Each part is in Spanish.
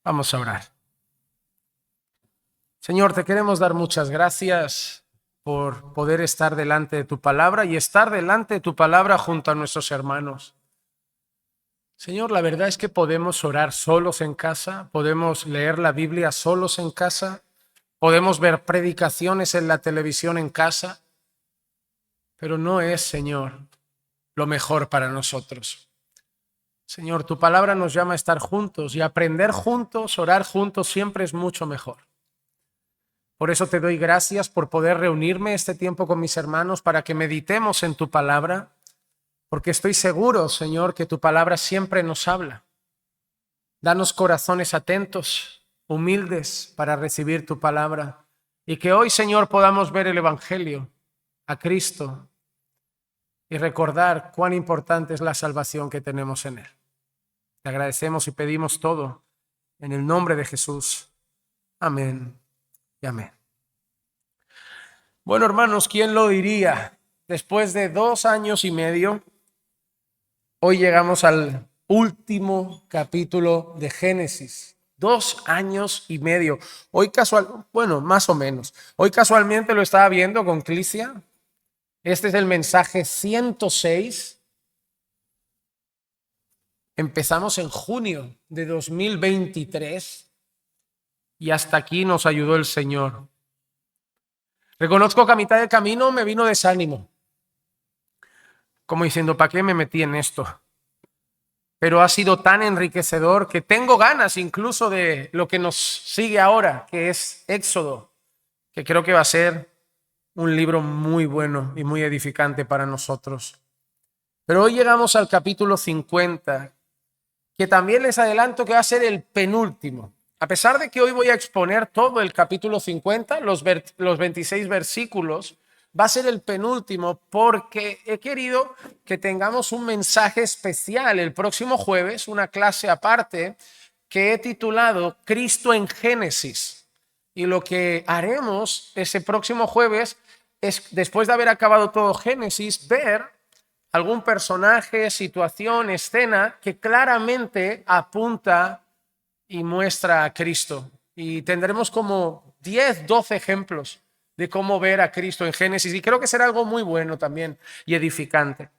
Vamos a orar. Señor, te queremos dar muchas gracias por poder estar delante de tu palabra y estar delante de tu palabra junto a nuestros hermanos. Señor, la verdad es que podemos orar solos en casa, podemos leer la Biblia solos en casa, podemos ver predicaciones en la televisión en casa, pero no es, Señor, lo mejor para nosotros. Señor, tu palabra nos llama a estar juntos y aprender juntos, orar juntos siempre es mucho mejor. Por eso te doy gracias por poder reunirme este tiempo con mis hermanos para que meditemos en tu palabra, porque estoy seguro, Señor, que tu palabra siempre nos habla. Danos corazones atentos, humildes para recibir tu palabra y que hoy, Señor, podamos ver el Evangelio, a Cristo y recordar cuán importante es la salvación que tenemos en Él. Te agradecemos y pedimos todo en el nombre de Jesús. Amén y amén. Bueno, hermanos, ¿quién lo diría? Después de 2 años y medio, hoy llegamos al último capítulo de Génesis. 2 años y medio. Hoy más o menos. Hoy casualmente lo estaba viendo con Clicia. Este es el mensaje 106. Empezamos en junio de 2023 y hasta aquí nos ayudó el Señor. Reconozco que a mitad del camino me vino desánimo, como diciendo, ¿para qué me metí en esto? Pero ha sido tan enriquecedor que tengo ganas incluso de lo que nos sigue ahora, que es Éxodo, que creo que va a ser un libro muy bueno y muy edificante para nosotros. Pero hoy llegamos al capítulo 50, que también les adelanto que va a ser el penúltimo. A pesar de que hoy voy a exponer todo el capítulo 50, los 26 versículos, va a ser el penúltimo porque he querido que tengamos un mensaje especial el próximo jueves, una clase aparte que he titulado Cristo en Génesis. Y lo que haremos ese próximo jueves es, después de haber acabado todo Génesis, ver algún personaje, situación, escena que claramente apunta y muestra a Cristo. Y tendremos como 10, 12 ejemplos de cómo ver a Cristo en Génesis. Y creo que será algo muy bueno también y edificante.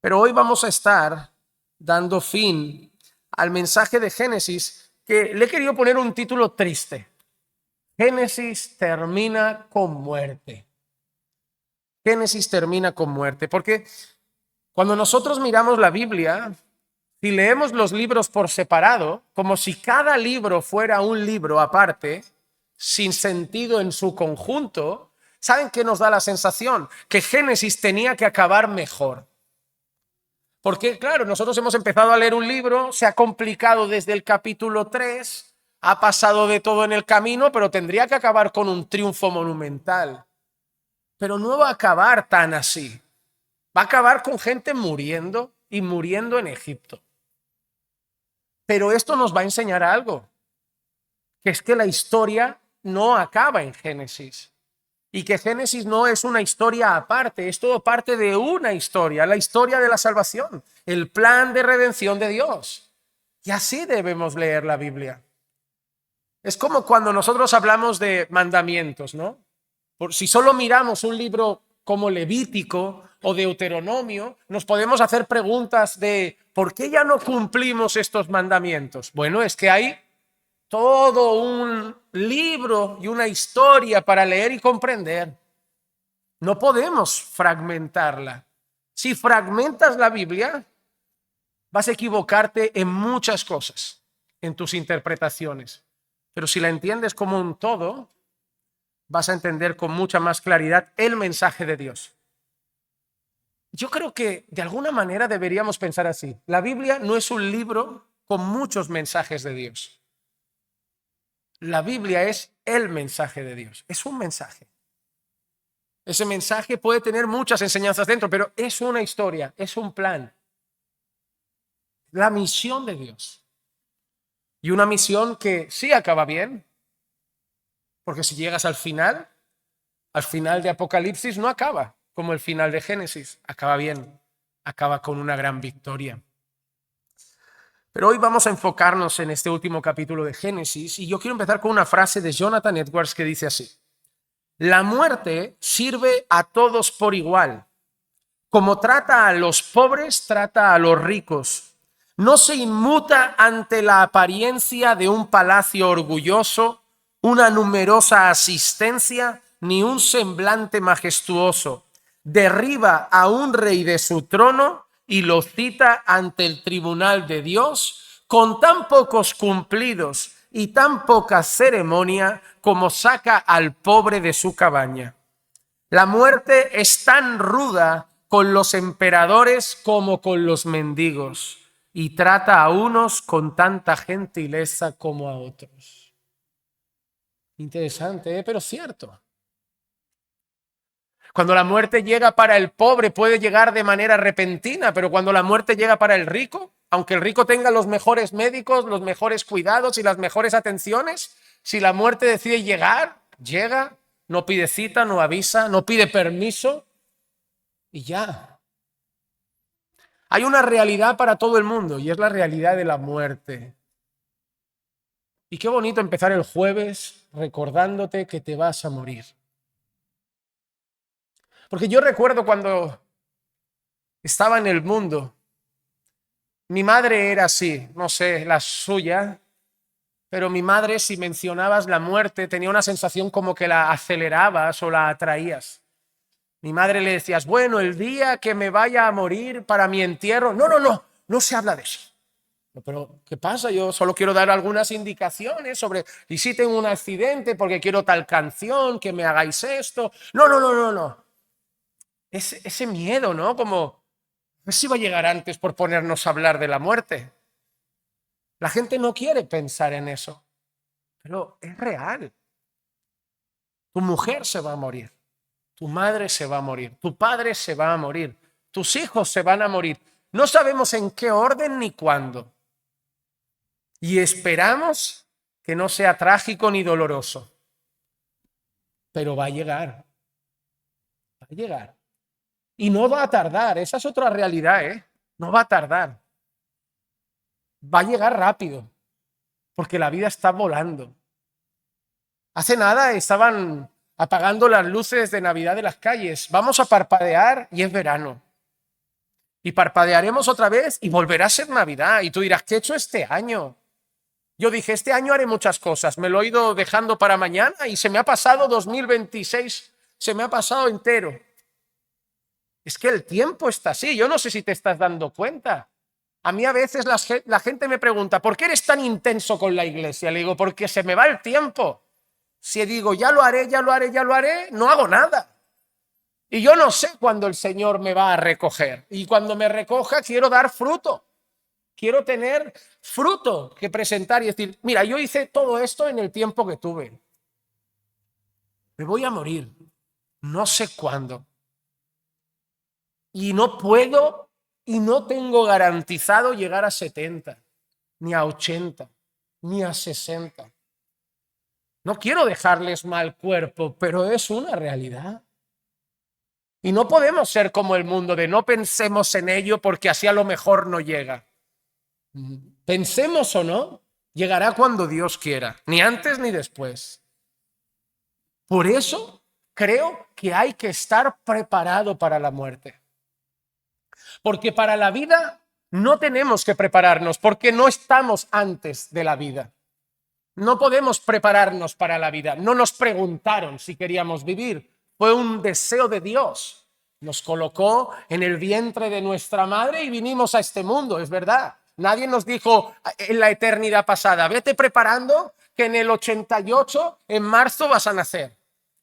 Pero hoy vamos a estar dando fin al mensaje de Génesis, que le he querido poner un título triste. Génesis termina con muerte. Génesis termina con muerte. Porque cuando nosotros miramos la Biblia, si leemos los libros por separado, como si cada libro fuera un libro aparte, sin sentido en su conjunto, ¿saben qué nos da la sensación? Que Génesis tenía que acabar mejor. Porque, claro, nosotros hemos empezado a leer un libro, se ha complicado desde el capítulo 3, ha pasado de todo en el camino, pero tendría que acabar con un triunfo monumental. Pero no va a acabar tan así. Va a acabar con gente muriendo y muriendo en Egipto. Pero esto nos va a enseñar algo, que es que la historia no acaba en Génesis y que Génesis no es una historia aparte, es todo parte de una historia, la historia de la salvación, el plan de redención de Dios. Y así debemos leer la Biblia. Es como cuando nosotros hablamos de mandamientos, ¿no? Por si solo miramos un libro como Levítico o Deuteronomio, nos podemos hacer preguntas de ¿por qué ya no cumplimos estos mandamientos? Bueno, es que hay todo un libro y una historia para leer y comprender. No podemos fragmentarla. Si fragmentas la Biblia, vas a equivocarte en muchas cosas, en tus interpretaciones. Pero si la entiendes como un todo, vas a entender con mucha más claridad el mensaje de Dios. Yo creo que de alguna manera deberíamos pensar así. La Biblia no es un libro con muchos mensajes de Dios. La Biblia es el mensaje de Dios, es un mensaje. Ese mensaje puede tener muchas enseñanzas dentro, pero es una historia, es un plan. La misión de Dios. Y una misión que sí acaba bien, porque si llegas al final de Apocalipsis no acaba como el final de Génesis, acaba bien, acaba con una gran victoria. Pero hoy vamos a enfocarnos en este último capítulo de Génesis y yo quiero empezar con una frase de Jonathan Edwards que dice así: la muerte sirve a todos por igual. Como trata a los pobres, trata a los ricos. No se inmuta ante la apariencia de un palacio orgulloso, una numerosa asistencia, ni un semblante majestuoso. Derriba a un rey de su trono y lo cita ante el tribunal de Dios con tan pocos cumplidos y tan poca ceremonia como saca al pobre de su cabaña. La muerte es tan ruda con los emperadores como con los mendigos y trata a unos con tanta gentileza como a otros. Interesante, ¿eh? Pero cierto. Cuando la muerte llega para el pobre puede llegar de manera repentina, pero cuando la muerte llega para el rico, aunque el rico tenga los mejores médicos, los mejores cuidados y las mejores atenciones, si la muerte decide llegar, llega, no pide cita, no avisa, no pide permiso y ya. Hay una realidad para todo el mundo y es la realidad de la muerte. Y qué bonito empezar el jueves recordándote que te vas a morir. Porque yo recuerdo cuando estaba en el mundo, mi madre era así, no sé, la suya, pero mi madre, si mencionabas la muerte, tenía una sensación como que la acelerabas o la atraías. Mi madre le decías, bueno, el día que me vaya a morir para mi entierro. No, no, no, no se habla de eso. Pero, ¿qué pasa? Yo solo quiero dar algunas indicaciones sobre, y si tengo un accidente porque quiero tal canción, que me hagáis esto. No, no, no, no, no. Ese miedo, ¿no? Como, a ver si va a llegar antes por ponernos a hablar de la muerte. La gente no quiere pensar en eso, pero es real. Tu mujer se va a morir, tu madre se va a morir, tu padre se va a morir, tus hijos se van a morir. No sabemos en qué orden ni cuándo. Y esperamos que no sea trágico ni doloroso. Pero va a llegar. Va a llegar. Y no va a tardar. Esa es otra realidad, ¿eh? No va a tardar. Va a llegar rápido. Porque la vida está volando. Hace nada estaban apagando las luces de Navidad de las calles. Vamos a parpadear y es verano. Y parpadearemos otra vez y volverá a ser Navidad. Y tú dirás, ¿qué he hecho este año? Yo dije, este año haré muchas cosas, me lo he ido dejando para mañana y se me ha pasado 2026, se me ha pasado entero. Es que el tiempo está así, yo no sé si te estás dando cuenta. A mí a veces la gente me pregunta, ¿por qué eres tan intenso con la iglesia? Le digo, porque se me va el tiempo. Si digo, ya lo haré, ya lo haré, ya lo haré, no hago nada. Y yo no sé cuándo el Señor me va a recoger. Y cuando me recoja quiero dar fruto. Quiero tener fruto que presentar y decir, mira, yo hice todo esto en el tiempo que tuve. Me voy a morir, no sé cuándo. Y no puedo y no tengo garantizado llegar a 70, ni a 80, ni a 60. No quiero dejarles mal cuerpo, pero es una realidad. Y no podemos ser como el mundo de no pensemos en ello porque así a lo mejor no llega. Pensemos o no, llegará cuando Dios quiera, ni antes ni después. Por eso creo que hay que estar preparado para la muerte. Porque para la vida no tenemos que prepararnos, porque no estamos antes de la vida. No podemos prepararnos para la vida. No nos preguntaron si queríamos vivir. Fue un deseo de Dios. Nos colocó en el vientre de nuestra madre y vinimos a este mundo, es verdad. Nadie nos dijo en la eternidad pasada, vete preparando que en el 88, en marzo, vas a nacer.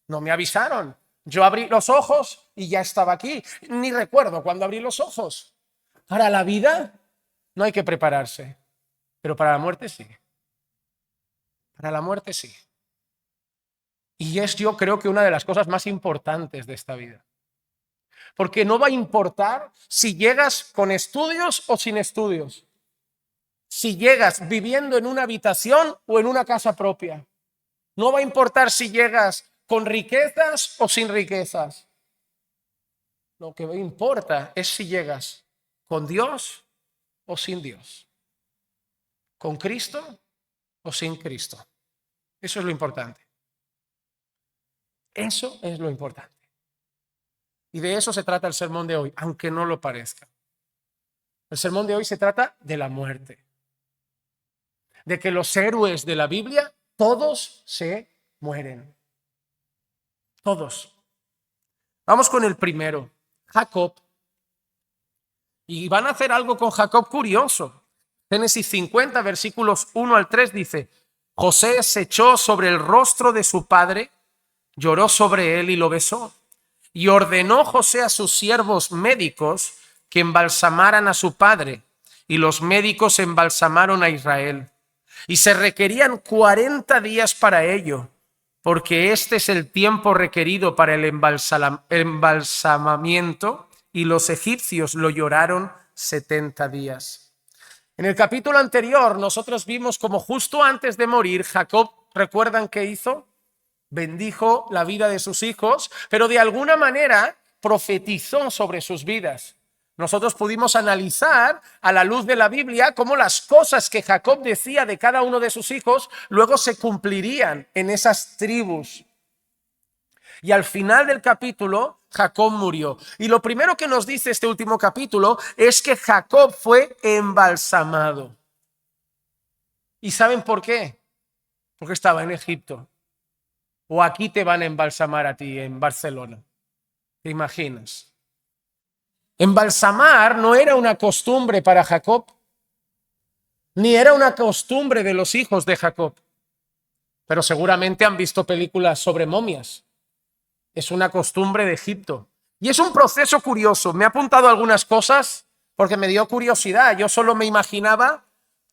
No me avisaron. Yo abrí los ojos y ya estaba aquí. Ni recuerdo cuando abrí los ojos. Para la vida no hay que prepararse, pero para la muerte sí. Para la muerte sí. Y es yo creo que una de las cosas más importantes de esta vida. Porque no va a importar si llegas con estudios o sin estudios. Si llegas viviendo en una habitación o en una casa propia. No va a importar si llegas con riquezas o sin riquezas. Lo que importa es si llegas con Dios o sin Dios. ¿Con Cristo o sin Cristo? Eso es lo importante. Eso es lo importante. Y de eso se trata el sermón de hoy, aunque no lo parezca. El sermón de hoy se trata de la muerte. De que los héroes de la Biblia, todos se mueren. Todos. Vamos con el primero, Jacob. Y van a hacer algo con Jacob curioso. Génesis 50, versículos 1 al 3 dice: José se echó sobre el rostro de su padre, lloró sobre él y lo besó. Y ordenó José a sus siervos médicos que embalsamaran a su padre, y los médicos embalsamaron a Israel. Y se requerían 40 días para ello, porque este es el tiempo requerido para el embalsamamiento, y los egipcios lo lloraron 70 días. En el capítulo anterior nosotros vimos como justo antes de morir Jacob, ¿recuerdan qué hizo? Bendijo la vida de sus hijos, pero de alguna manera profetizó sobre sus vidas. Nosotros pudimos analizar a la luz de la Biblia cómo las cosas que Jacob decía de cada uno de sus hijos luego se cumplirían en esas tribus. Y al final del capítulo, Jacob murió. Y lo primero que nos dice este último capítulo es que Jacob fue embalsamado. ¿Y saben por qué? Porque estaba en Egipto. O aquí te van a embalsamar a ti en Barcelona. ¿Te imaginas? Embalsamar no era una costumbre para Jacob, ni era una costumbre de los hijos de Jacob. Pero seguramente han visto películas sobre momias. Es una costumbre de Egipto. Y es un proceso curioso. Me he apuntado algunas cosas porque me dio curiosidad. Yo solo me imaginaba,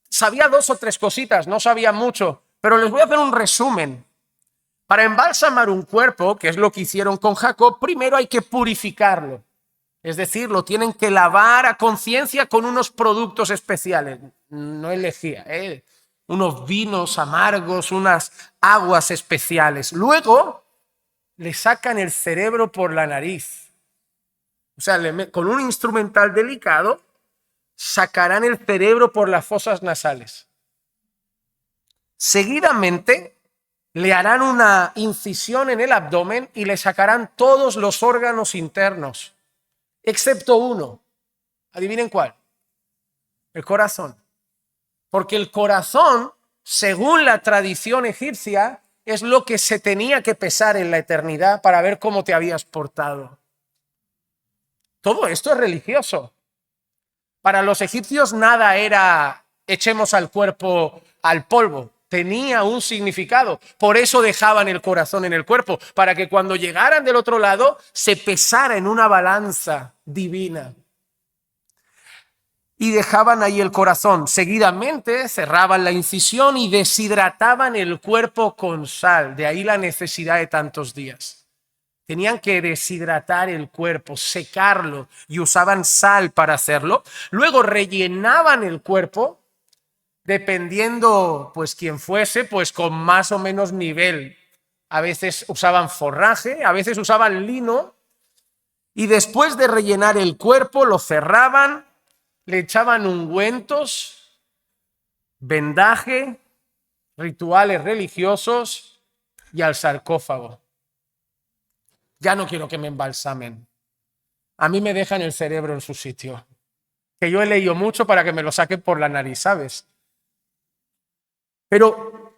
sabía 2 o 3 cositas, no sabía mucho, pero les voy a hacer un resumen. Para embalsamar un cuerpo, que es lo que hicieron con Jacob, primero hay que purificarlo. Es decir, lo tienen que lavar a conciencia con unos productos especiales. No elegía, unos vinos amargos, unas aguas especiales. Luego le sacan el cerebro por la nariz. O sea, con un instrumental delicado sacarán el cerebro por las fosas nasales. Seguidamente le harán una incisión en el abdomen y le sacarán todos los órganos internos, excepto uno. ¿Adivinen cuál? El corazón. Porque el corazón, según la tradición egipcia, es lo que se tenía que pesar en la eternidad para ver cómo te habías portado. Todo esto es religioso. Para los egipcios nada era echemos al cuerpo al polvo. Tenía un significado. Por eso dejaban el corazón en el cuerpo, para que cuando llegaran del otro lado se pesara en una balanza divina. Y dejaban ahí el corazón. Seguidamente cerraban la incisión y deshidrataban el cuerpo con sal. De ahí la necesidad de tantos días. Tenían que deshidratar el cuerpo, secarlo, y usaban sal para hacerlo. Luego rellenaban el cuerpo, dependiendo pues quién fuese, pues con más o menos nivel. A veces usaban forraje, a veces usaban lino, y después de rellenar el cuerpo lo cerraban, le echaban ungüentos, vendaje, rituales religiosos y al sarcófago. Ya no quiero que me embalsamen. A mí me dejan el cerebro en su sitio. Que yo he leído mucho para que me lo saquen por la nariz, ¿sabes? Pero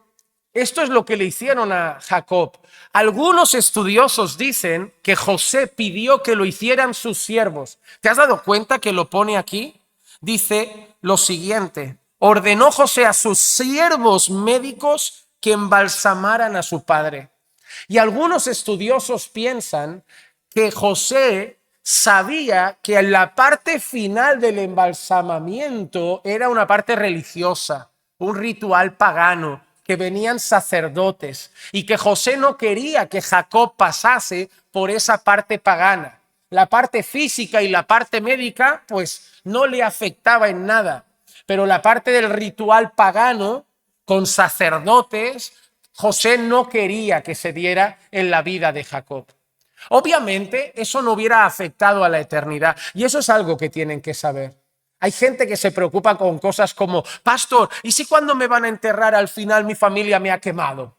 esto es lo que le hicieron a Jacob. Algunos estudiosos dicen que José pidió que lo hicieran sus siervos. ¿Te has dado cuenta que lo pone aquí? Dice lo siguiente: ordenó José a sus siervos médicos que embalsamaran a su padre. Y algunos estudiosos piensan que José sabía que la parte final del embalsamamiento era una parte religiosa, un ritual pagano, que venían sacerdotes, y que José no quería que Jacob pasase por esa parte pagana. La parte física y la parte médica pues no le afectaba en nada, pero la parte del ritual pagano con sacerdotes, José no quería que se diera en la vida de Jacob. Obviamente eso no hubiera afectado a la eternidad, y eso es algo que tienen que saber. Hay gente que se preocupa con cosas como, pastor, ¿y si cuando me van a enterrar al final mi familia me ha quemado?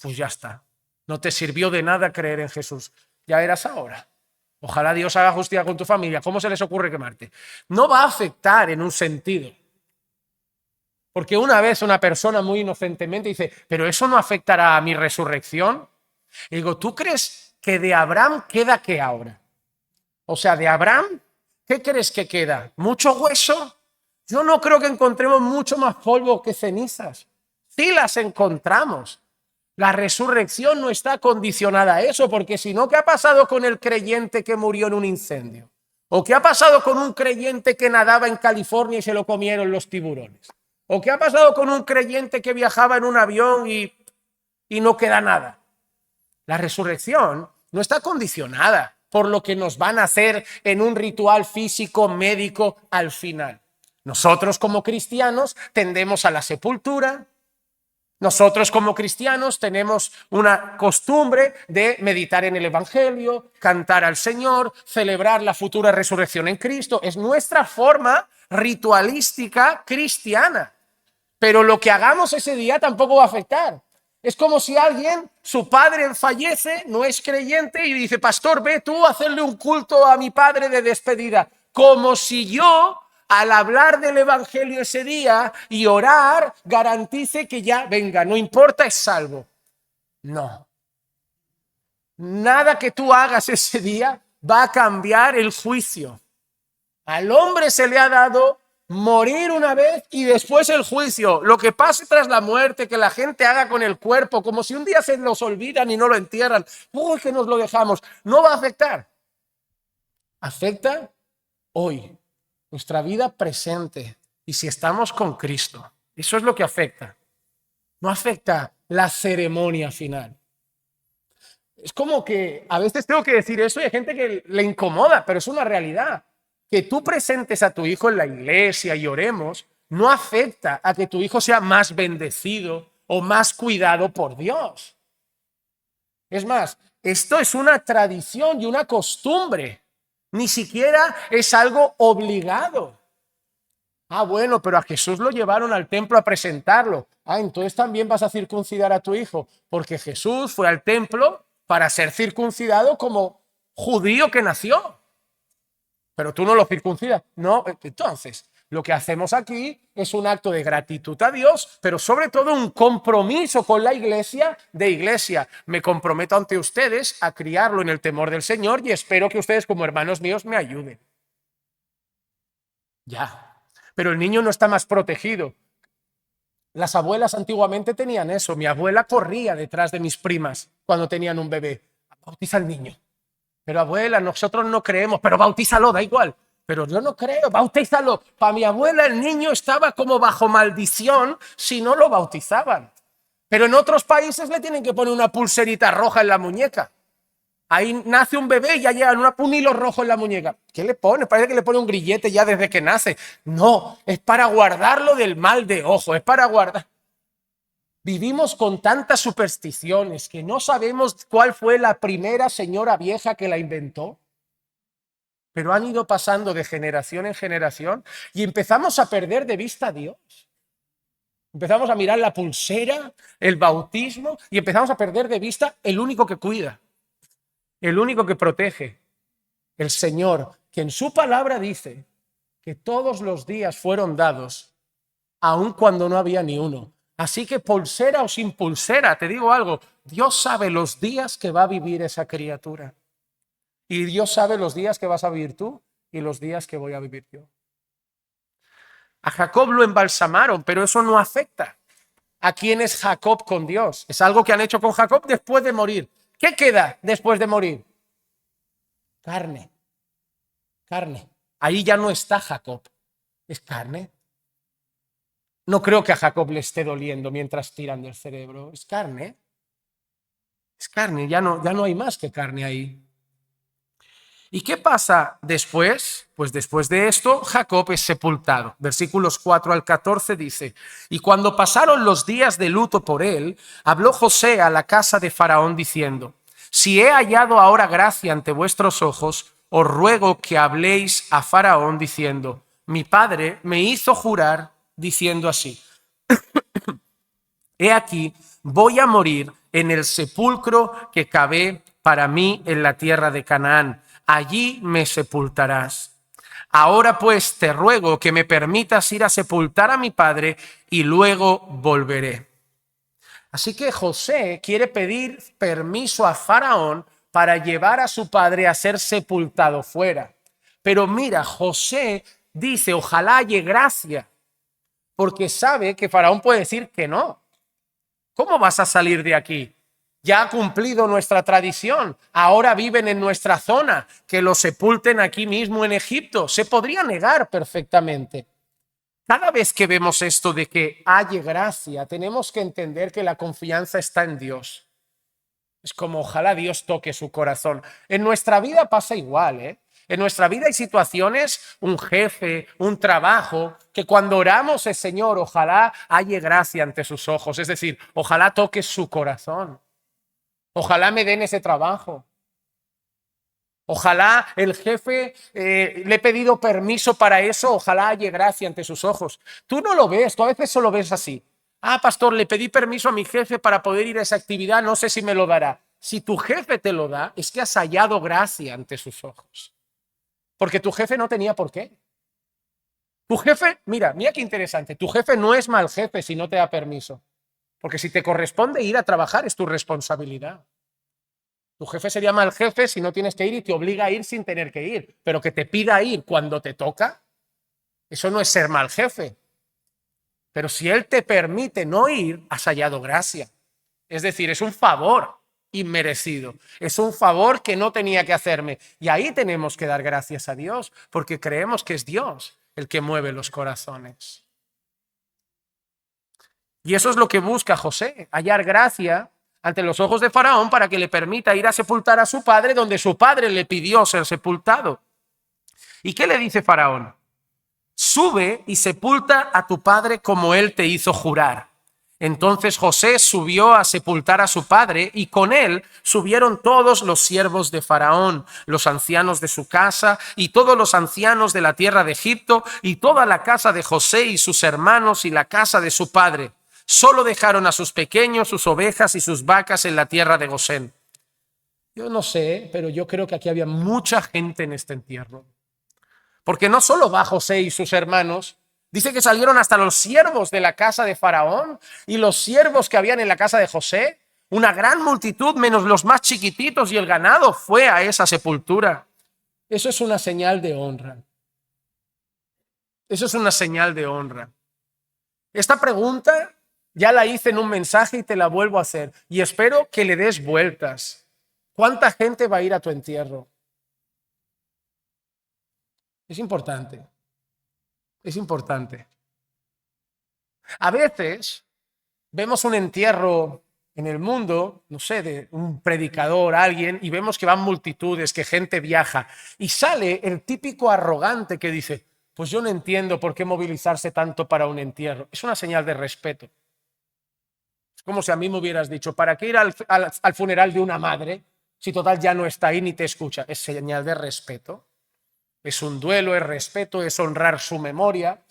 Pues ya está. No te sirvió de nada creer en Jesús. Ya eras ahora. Ojalá Dios haga justicia con tu familia. ¿Cómo se les ocurre quemarte? No va a afectar en un sentido. Porque una vez una persona muy inocentemente dice, pero eso no afectará a mi resurrección. Y digo, ¿tú crees que de Abraham queda qué ahora? O sea, de Abraham, ¿qué crees que queda? ¿Mucho hueso? Yo no creo que encontremos mucho más polvo que cenizas. Sí las encontramos. La resurrección no está condicionada a eso, porque si no, ¿qué ha pasado con el creyente que murió en un incendio? ¿O qué ha pasado con un creyente que nadaba en California y se lo comieron los tiburones? ¿O qué ha pasado con un creyente que viajaba en un avión y no queda nada? La resurrección no está condicionada por lo que nos van a hacer en un ritual físico médico al final. Nosotros como cristianos tendemos a la sepultura. Nosotros como cristianos tenemos una costumbre de meditar en el Evangelio, cantar al Señor, celebrar la futura resurrección en Cristo. Es nuestra forma ritualística cristiana. Pero lo que hagamos ese día tampoco va a afectar. Es como si alguien, su padre fallece, no es creyente y dice, pastor, ve tú a hacerle un culto a mi padre de despedida. Como si yo, al hablar del evangelio ese día y orar, garantice que ya, venga, no importa, es salvo. No. Nada que tú hagas ese día va a cambiar el juicio. Al hombre se le ha dado morir una vez y después el juicio. Lo que pase tras la muerte, que la gente haga con el cuerpo, como si un día se nos olvidan y no lo entierran. Uy, que nos lo dejamos. No va a afectar. Afecta hoy, nuestra vida presente. Y si estamos con Cristo, eso es lo que afecta. No afecta la ceremonia final. Es como que a veces tengo que decir eso y hay gente que le incomoda, pero es una realidad. Que tú presentes a tu hijo en la iglesia y oremos no afecta a que tu hijo sea más bendecido o más cuidado por Dios. Es más, esto es una tradición y una costumbre. Ni siquiera es algo obligado. Ah, bueno, pero a Jesús lo llevaron al templo a presentarlo. Ah, entonces también vas a circuncidar a tu hijo, porque Jesús fue al templo para ser circuncidado como judío que nació. Pero tú no lo circuncidas. No, entonces, lo que hacemos aquí es un acto de gratitud a Dios, pero sobre todo un compromiso con la iglesia de iglesia. Me comprometo ante ustedes a criarlo en el temor del Señor y espero que ustedes como hermanos míos me ayuden. Ya. Pero el niño no está más protegido. Las abuelas antiguamente tenían eso. Mi abuela corría detrás de mis primas cuando tenían un bebé. Bautiza al niño. Pero abuela, nosotros no creemos, pero bautízalo, da igual. Pero yo no creo, bautízalo. Para mi abuela el niño estaba como bajo maldición si no lo bautizaban. Pero en otros países le tienen que poner una pulserita roja en la muñeca. Ahí nace un bebé y ya llevan un hilo rojo en la muñeca. ¿Qué le pone? Parece que le pone un grillete ya desde que nace. No, es para guardarlo del mal de ojo, es para guardar. Vivimos con tantas supersticiones que no sabemos cuál fue la primera señora vieja que la inventó, pero han ido pasando de generación en generación y empezamos a perder de vista a Dios. Empezamos a mirar la pulsera, el bautismo y empezamos a perder de vista el único que cuida, el único que protege, el Señor, que en su palabra dice que todos los días fueron dados, aun cuando no había ni uno. Así que pulsera o sin pulsera, te digo algo, Dios sabe los días que va a vivir esa criatura. Y Dios sabe los días que vas a vivir tú y los días que voy a vivir yo. A Jacob lo embalsamaron, pero eso no afecta a quién es Jacob con Dios. Es algo que han hecho con Jacob después de morir. ¿Qué queda después de morir? Carne. Carne. Ahí ya no está Jacob. Es carne. No creo que a Jacob le esté doliendo mientras tiran del cerebro. Es carne. Es carne. Ya no hay más que carne ahí. ¿Y qué pasa después? Pues después de esto, Jacob es sepultado. Versículos 4 al 14 dice, y cuando pasaron los días de luto por él, habló José a la casa de Faraón diciendo, si he hallado ahora gracia ante vuestros ojos, os ruego que habléis a Faraón diciendo, mi padre me hizo jurar diciendo así: he aquí, voy a morir en el sepulcro que cavé para mí en la tierra de Canaán. Allí me sepultarás. Ahora pues te ruego que me permitas ir a sepultar a mi padre y luego volveré. Así que José quiere pedir permiso a Faraón para llevar a su padre a ser sepultado fuera. Pero mira, José dice, ojalá haya gracia, porque sabe que Faraón puede decir que no. ¿Cómo vas a salir de aquí? Ya ha cumplido nuestra tradición. Ahora viven en nuestra zona. Que lo sepulten aquí mismo en Egipto. Se podría negar perfectamente. Cada vez que vemos esto de que haya gracia, tenemos que entender que la confianza está en Dios. Es como ojalá Dios toque su corazón. En nuestra vida pasa igual, ¿eh? En nuestra vida hay situaciones, un jefe, un trabajo, que cuando oramos es Señor, ojalá haya gracia ante sus ojos. Es decir, ojalá toque su corazón. Ojalá me den ese trabajo. Ojalá el jefe, le he pedido permiso para eso, ojalá haya gracia ante sus ojos. Tú no lo ves, tú a veces solo ves así. Ah, pastor, le pedí permiso a mi jefe para poder ir a esa actividad, no sé si me lo dará. Si tu jefe te lo da, es que has hallado gracia ante sus ojos. Porque tu jefe no tenía por qué. Tu jefe, mira qué interesante, tu jefe no es mal jefe si no te da permiso. Porque si te corresponde ir a trabajar es tu responsabilidad. Tu jefe sería mal jefe si no tienes que ir y te obliga a ir sin tener que ir. Pero que te pida ir cuando te toca, eso no es ser mal jefe. Pero si él te permite no ir, has hallado gracia. Es decir, es un favor inmerecido. Es un favor que no tenía que hacerme. Y ahí tenemos que dar gracias a Dios, porque creemos que es Dios el que mueve los corazones. Y eso es lo que busca José, hallar gracia ante los ojos de Faraón para que le permita ir a sepultar a su padre donde su padre le pidió ser sepultado. ¿Y qué le dice Faraón? Sube y sepulta a tu padre como él te hizo jurar. Entonces José subió a sepultar a su padre y con él subieron todos los siervos de Faraón, los ancianos de su casa y todos los ancianos de la tierra de Egipto y toda la casa de José y sus hermanos y la casa de su padre. Solo dejaron a sus pequeños, sus ovejas y sus vacas en la tierra de Gosén. Yo no sé, pero yo creo que aquí había mucha gente en este entierro. Porque no solo va José y sus hermanos, dice que salieron hasta los siervos de la casa de Faraón y los siervos que habían en la casa de José. Una gran multitud, menos los más chiquititos y el ganado, fue a esa sepultura. Eso es una señal de honra. Eso es una señal de honra. Esta pregunta ya la hice en un mensaje y te la vuelvo a hacer. Y espero que le des vueltas. ¿Cuánta gente va a ir a tu entierro? Es importante. Es importante. A veces vemos un entierro en el mundo, no sé, de un predicador, alguien, y vemos que van multitudes, que gente viaja, y sale el típico arrogante que dice, pues yo no entiendo por qué movilizarse tanto para un entierro. Es una señal de respeto. Es como si a mí me hubieras dicho, ¿para qué ir al funeral de una madre si total ya no está ahí ni te escucha? Es señal de respeto. Es un duelo, es respeto, es honrar su memoria.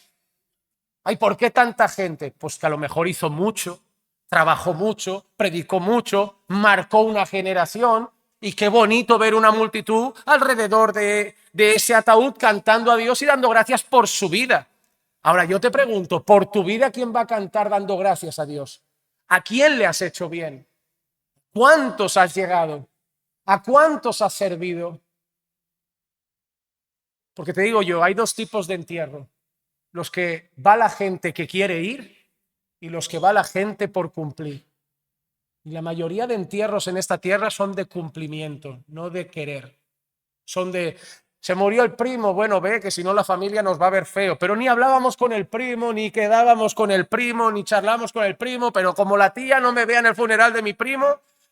Ay, ¿por qué tanta gente? Pues que a lo mejor hizo mucho, trabajó mucho, predicó mucho, marcó una generación y qué bonito ver una multitud alrededor de ese ataúd cantando a Dios y dando gracias por su vida. Ahora yo te pregunto, ¿por tu vida quién va a cantar dando gracias a Dios? ¿A quién le has hecho bien? ¿Cuántos has llegado? ¿A cuántos has servido? Porque te digo yo, hay dos tipos de entierro. Los que va la gente que quiere ir y los que va la gente por cumplir. Y la mayoría de entierros en esta tierra son de cumplimiento, no de querer. Son de, se murió el primo, bueno, ve que si no la familia nos va a ver feo, pero ni hablábamos con el primo, ni quedábamos con el primo, ni charlamos con el primo, pero como la tía no me vea en el funeral de mi primo,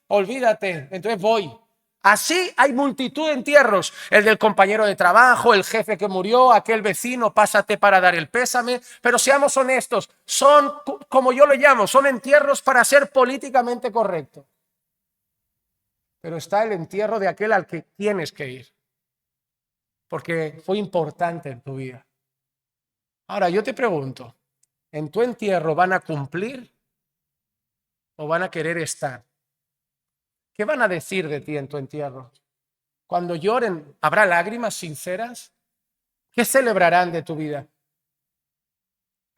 olvídate, entonces voy. Así hay multitud de entierros, el del compañero de trabajo, el jefe que murió, aquel vecino, pásate para dar el pésame, pero seamos honestos, son, como yo lo llamo, son entierros para ser políticamente correcto. Pero está el entierro de aquel al que tienes que ir, porque fue importante en tu vida. Ahora yo te pregunto, ¿en tu entierro van a cumplir o van a querer estar? ¿Qué van a decir de ti en tu entierro? Cuando lloren, ¿habrá lágrimas sinceras? ¿Qué celebrarán de tu vida?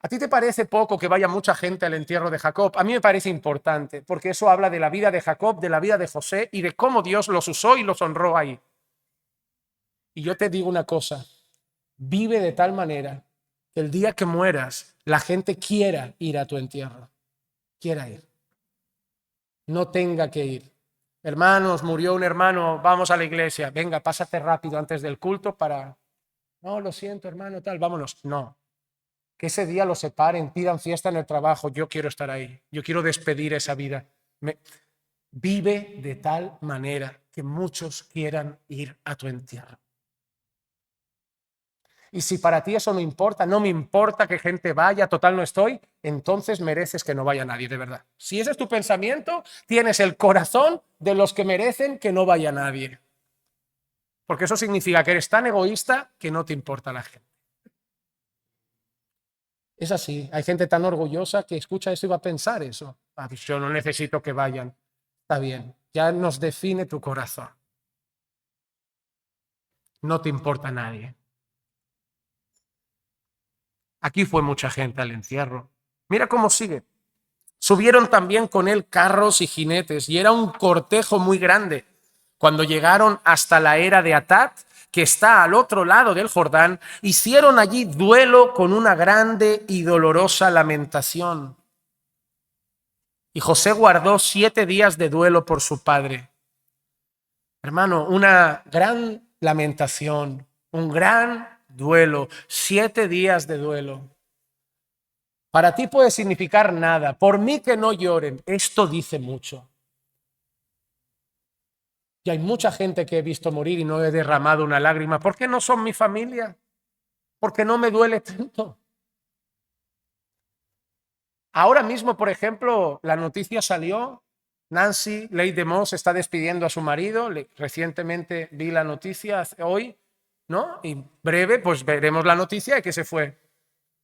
¿A ti te parece poco que vaya mucha gente al entierro de Jacob? A mí me parece importante, porque eso habla de la vida de Jacob, de la vida de José y de cómo Dios los usó y los honró ahí. Y yo te digo una cosa, vive de tal manera que el día que mueras, la gente quiera ir a tu entierro, quiera ir, no tenga que ir. Hermanos, murió un hermano, vamos a la iglesia, venga, pásate rápido antes del culto para... No, lo siento, hermano, tal, vámonos. No, que ese día lo separen, pidan fiesta en el trabajo, yo quiero estar ahí, yo quiero despedir esa vida. Vive de tal manera que muchos quieran ir a tu entierro. Y si para ti eso no importa, no me importa que gente vaya, total no estoy, entonces mereces que no vaya nadie, de verdad. Si ese es tu pensamiento, tienes el corazón de los que merecen que no vaya nadie. Porque eso significa que eres tan egoísta que no te importa la gente. Es así, hay gente tan orgullosa que escucha eso y va a pensar eso. Ah, pues yo no necesito que vayan. Está bien, ya nos define tu corazón. No te importa nadie. Aquí fue mucha gente al encierro. Mira cómo sigue. Subieron también con él carros y jinetes, y era un cortejo muy grande. Cuando llegaron hasta la era de Atad, que está al otro lado del Jordán, hicieron allí duelo con una grande y dolorosa lamentación. Y José guardó 7 días de duelo por su padre. Hermano, una gran lamentación, un gran duelo, 7 días de duelo. Para ti puede significar nada. Por mí que no lloren. Esto dice mucho. Y hay mucha gente que he visto morir y no he derramado una lágrima. ¿Por qué no son mi familia? Porque no me duele tanto. Ahora mismo, por ejemplo, la noticia salió. Nancy Leigh DeMoss está despidiendo a su marido. Recientemente vi la noticia hoy, ¿no? Y breve, pues veremos la noticia de que se fue.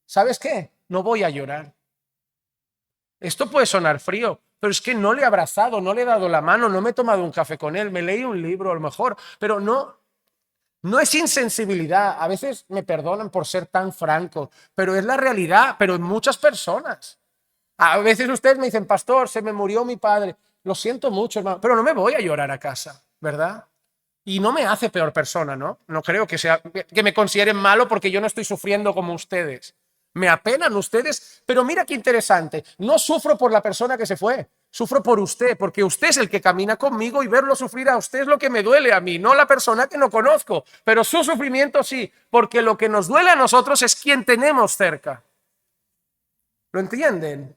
¿Sabes qué? No voy a llorar. Esto puede sonar frío, pero es que no le he abrazado, no le he dado la mano, no me he tomado un café con él, me leí un libro a lo mejor, pero no es insensibilidad. A veces me perdonan por ser tan franco, pero es la realidad, pero en muchas personas. A veces ustedes me dicen, pastor, se me murió mi padre. Lo siento mucho, hermano, pero no me voy a llorar a casa, ¿verdad? Y no me hace peor persona, ¿no? No creo que me consideren malo porque yo no estoy sufriendo como ustedes. Me apenan ustedes, pero mira qué interesante. No sufro por la persona que se fue, sufro por usted, porque usted es el que camina conmigo y verlo sufrir a usted es lo que me duele a mí, no la persona que no conozco, pero su sufrimiento sí, porque lo que nos duele a nosotros es quien tenemos cerca. ¿Lo entienden?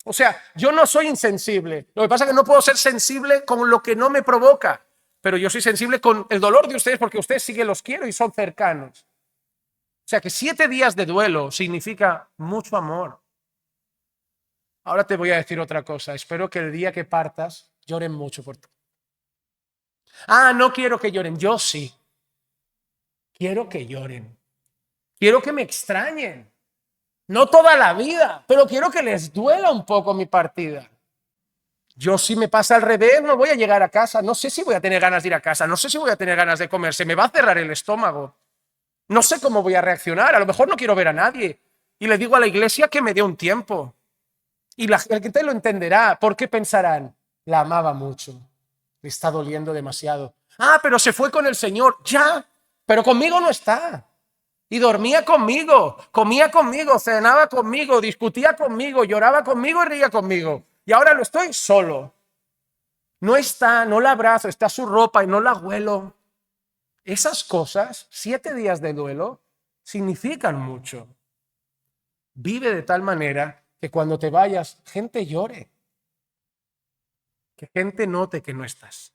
O sea, yo no soy insensible. Lo que pasa es que no puedo ser sensible con lo que no me provoca, pero yo soy sensible con el dolor de ustedes porque ustedes sí que los quiero y son cercanos. O sea que 7 días de duelo significa mucho amor. Ahora te voy a decir otra cosa. Espero que el día que partas lloren mucho por ti. Ah, no quiero que lloren. Yo sí. Quiero que lloren. Quiero que me extrañen. No toda la vida, pero quiero que les duela un poco mi partida. Yo si me pasa al revés no voy a llegar a casa, no sé si voy a tener ganas de ir a casa, no sé si voy a tener ganas de comer, se me va a cerrar el estómago. No sé cómo voy a reaccionar, a lo mejor no quiero ver a nadie. Y le digo a la iglesia que me dé un tiempo. Y la gente lo entenderá, porque pensarán, la amaba mucho, le está doliendo demasiado. Ah, pero se fue con el Señor, ya, pero conmigo no está. Y dormía conmigo, comía conmigo, cenaba conmigo, discutía conmigo, lloraba conmigo y reía conmigo. Y ahora lo estoy solo. No está, no la abrazo, está su ropa y no la huelo. Esas cosas, 7 días de duelo, significan mucho. Vive de tal manera que cuando te vayas, gente llore. Que gente note que no estás.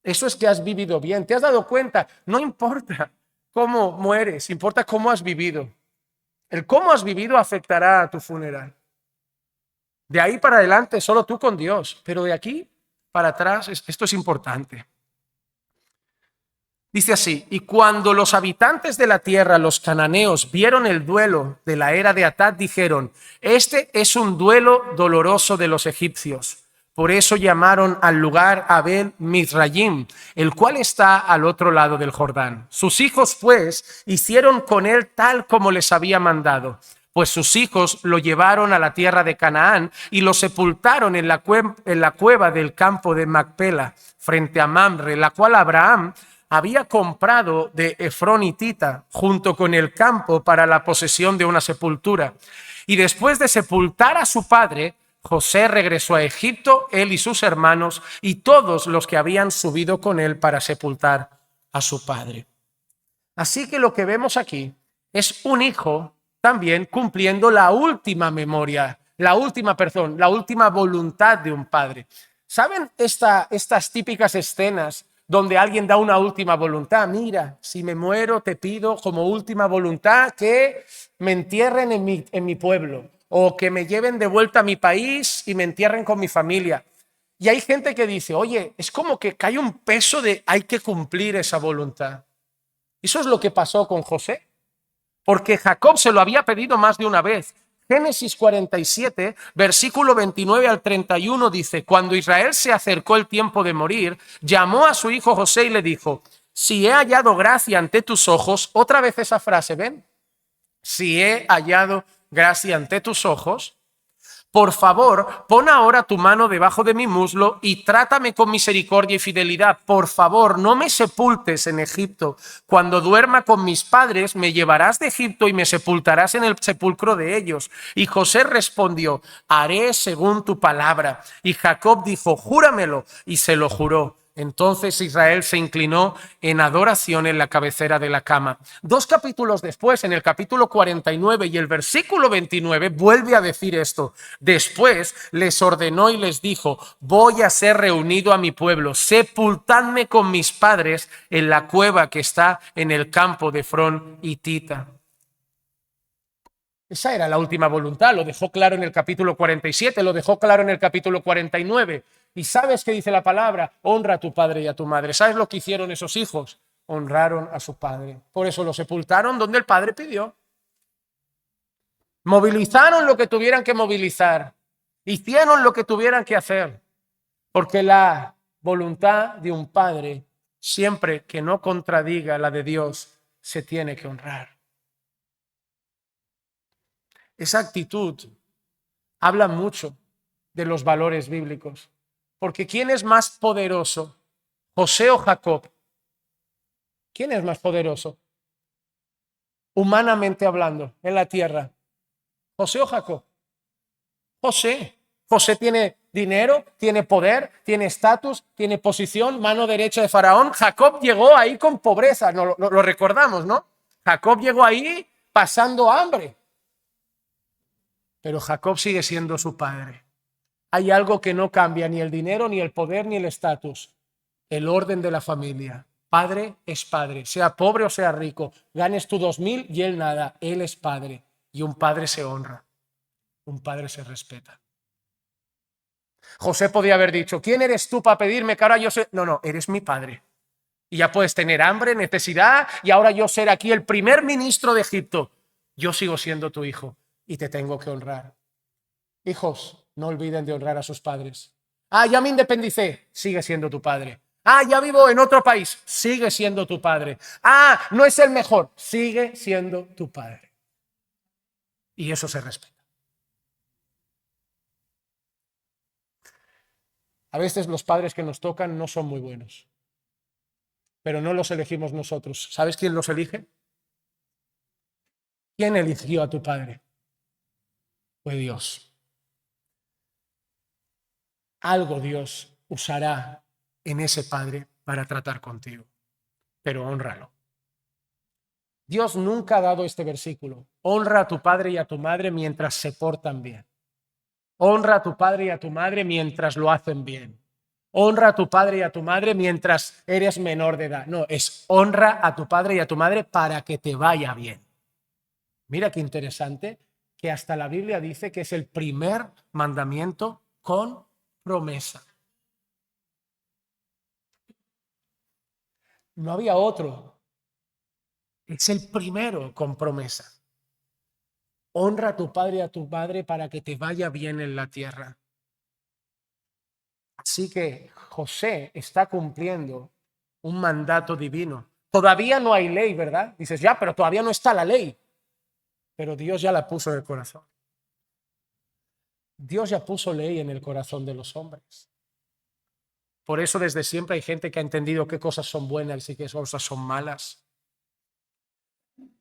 Eso es que has vivido bien. ¿Te has dado cuenta? No importa cómo mueres, importa cómo has vivido. El cómo has vivido afectará a tu funeral. De ahí para adelante, solo tú con Dios. Pero de aquí para atrás, esto es importante. Dice así: y cuando los habitantes de la tierra, los cananeos, vieron el duelo de la era de Atad, dijeron: este es un duelo doloroso de los egipcios. Por eso llamaron al lugar Abel Mizrayim, el cual está al otro lado del Jordán. Sus hijos, pues, hicieron con él tal como les había mandado. Pues sus hijos lo llevaron a la tierra de Canaán y lo sepultaron en la cueva del campo de Macpela, frente a Mamre, la cual Abraham había comprado de Efrón hitita, junto con el campo para la posesión de una sepultura. Y después de sepultar a su padre, José regresó a Egipto, él y sus hermanos, y todos los que habían subido con él para sepultar a su padre. Así que lo que vemos aquí es un hijo también cumpliendo la última memoria, la última voluntad de un padre. ¿Saben estas típicas escenas donde alguien da una última voluntad? Mira, si me muero te pido como última voluntad que me entierren en mi pueblo, o que me lleven de vuelta a mi país y me entierren con mi familia. Y hay gente que dice: oye, es como que cae un peso de hay que cumplir esa voluntad. Eso es lo que pasó con José, porque Jacob se lo había pedido más de una vez. Génesis 47, versículo 29 al 31 dice: cuando Israel se acercó el tiempo de morir, llamó a su hijo José y le dijo: si he hallado gracia ante tus ojos, otra vez esa frase, ¿ven? Si he hallado gracia ante tus ojos, por favor, pon ahora tu mano debajo de mi muslo y trátame con misericordia y fidelidad. Por favor, no me sepultes en Egipto. Cuando duerma con mis padres, me llevarás de Egipto y me sepultarás en el sepulcro de ellos. Y José respondió: haré según tu palabra. Y Jacob dijo: júramelo. Y se lo juró. Entonces Israel se inclinó en adoración en la cabecera de la cama. 2 capítulos después, en el capítulo 49 y el versículo 29, vuelve a decir esto. Después les ordenó y les dijo: voy a ser reunido a mi pueblo, sepultadme con mis padres en la cueva que está en el campo de Efrón hitita. Esa era la última voluntad, lo dejó claro en el capítulo 47, lo dejó claro en el capítulo 49. ¿Y sabes qué dice la palabra? Honra a tu padre y a tu madre. ¿Sabes lo que hicieron esos hijos? Honraron a su padre. Por eso lo sepultaron donde el padre pidió. Movilizaron lo que tuvieran que movilizar. Hicieron lo que tuvieran que hacer. Porque la voluntad de un padre, siempre que no contradiga la de Dios, se tiene que honrar. Esa actitud habla mucho de los valores bíblicos. Porque ¿quién es más poderoso? ¿José o Jacob? ¿Quién es más poderoso? Humanamente hablando, en la tierra. ¿José o Jacob? José. José tiene dinero, tiene poder, tiene estatus, tiene posición, mano derecha de Faraón. Jacob llegó ahí con pobreza, lo recordamos, ¿no? Jacob llegó ahí pasando hambre. Pero Jacob sigue siendo su padre. Hay algo que no cambia, ni el dinero, ni el poder, ni el estatus. El orden de la familia. Padre es padre, sea pobre o sea rico. Ganes tú 2000 y él nada. Él es padre. Y un padre se honra. Un padre se respeta. José podía haber dicho: ¿quién eres tú para pedirme que ahora yo sé? No, eres mi padre. Y ya puedes tener hambre, necesidad, y ahora yo ser aquí el primer ministro de Egipto. Yo sigo siendo tu hijo y te tengo que honrar. Hijos, no olviden de honrar a sus padres. Ya me independicé, sigue siendo tu padre. Ya vivo en otro país, sigue siendo tu padre. No es el mejor, sigue siendo tu padre. Y eso se respeta. A veces los padres que nos tocan no son muy buenos, pero no los elegimos nosotros. ¿Sabes quién los elige? ¿Quién eligió a tu padre? Fue Dios. Algo Dios usará en ese padre para tratar contigo, pero hónralo. Dios nunca ha dado este versículo: honra a tu padre y a tu madre mientras se portan bien. Honra a tu padre y a tu madre mientras lo hacen bien. Honra a tu padre y a tu madre mientras eres menor de edad. No, es honra a tu padre y a tu madre para que te vaya bien. Mira qué interesante que hasta la Biblia dice que es el primer mandamiento con promesa. No había otro. Es el primero con promesa. Honra a tu padre y a tu madre para que te vaya bien en la tierra. Así que José está cumpliendo un mandato divino. Todavía no hay ley, ¿verdad? Dices, ya, pero todavía no está la ley. Pero Dios ya la puso en el corazón. Dios ya puso ley en el corazón de los hombres. Por eso desde siempre hay gente que ha entendido qué cosas son buenas y qué cosas son malas.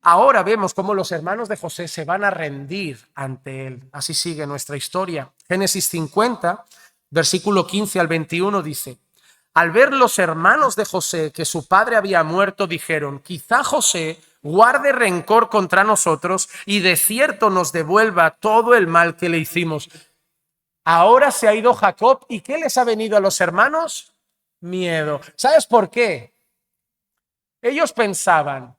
Ahora vemos cómo los hermanos de José se van a rendir ante él. Así sigue nuestra historia. Génesis 50, versículo 15 al 21 dice: al ver los hermanos de José que su padre había muerto, dijeron: quizá José guarde rencor contra nosotros y de cierto nos devuelva todo el mal que le hicimos. Ahora se ha ido Jacob, ¿y qué les ha venido a los hermanos? Miedo. ¿Sabes por qué? Ellos pensaban,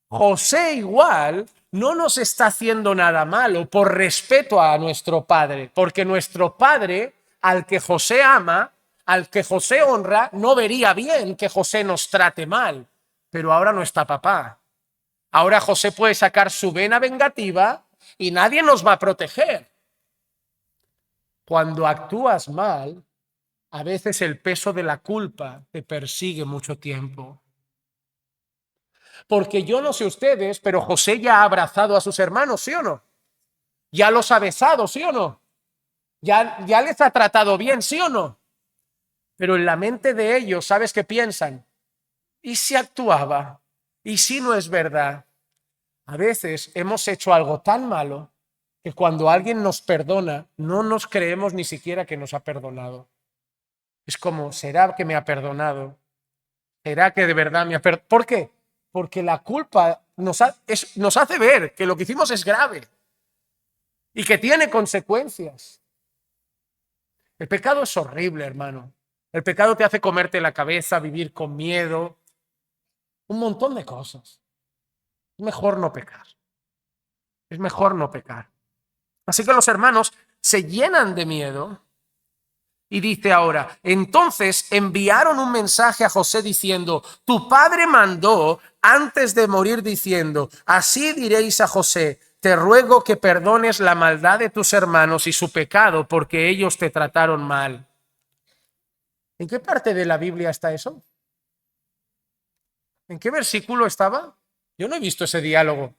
José igual no nos está haciendo nada malo por respeto a nuestro padre, porque nuestro padre, al que José ama, al que José honra, no vería bien que José nos trate mal. Pero ahora no está papá. Ahora José puede sacar su vena vengativa y nadie nos va a proteger. Cuando actúas mal, a veces el peso de la culpa te persigue mucho tiempo. Porque yo no sé ustedes, pero José ya ha abrazado a sus hermanos, ¿sí o no? Ya los ha besado, ¿sí o no? Ya les ha tratado bien, ¿sí o no? Pero en la mente de ellos, ¿sabes qué piensan? ¿Y si actuaba? ¿Y si no es verdad? A veces hemos hecho algo tan malo que cuando alguien nos perdona, no nos creemos ni siquiera que nos ha perdonado. Es como, ¿será que me ha perdonado? ¿Será que de verdad me ha perdonado? ¿Por qué? Porque la culpa nos hace ver que lo que hicimos es grave y que tiene consecuencias. El pecado es horrible, hermano. El pecado te hace comerte la cabeza, vivir con miedo, un montón de cosas. Es mejor no pecar. Es mejor no pecar. Así que los hermanos se llenan de miedo y dice ahora, entonces enviaron un mensaje a José diciendo, tu padre mandó antes de morir diciendo, así diréis a José, te ruego que perdones la maldad de tus hermanos y su pecado porque ellos te trataron mal. ¿En qué parte de la Biblia está eso? ¿En qué versículo estaba? Yo no he visto ese diálogo.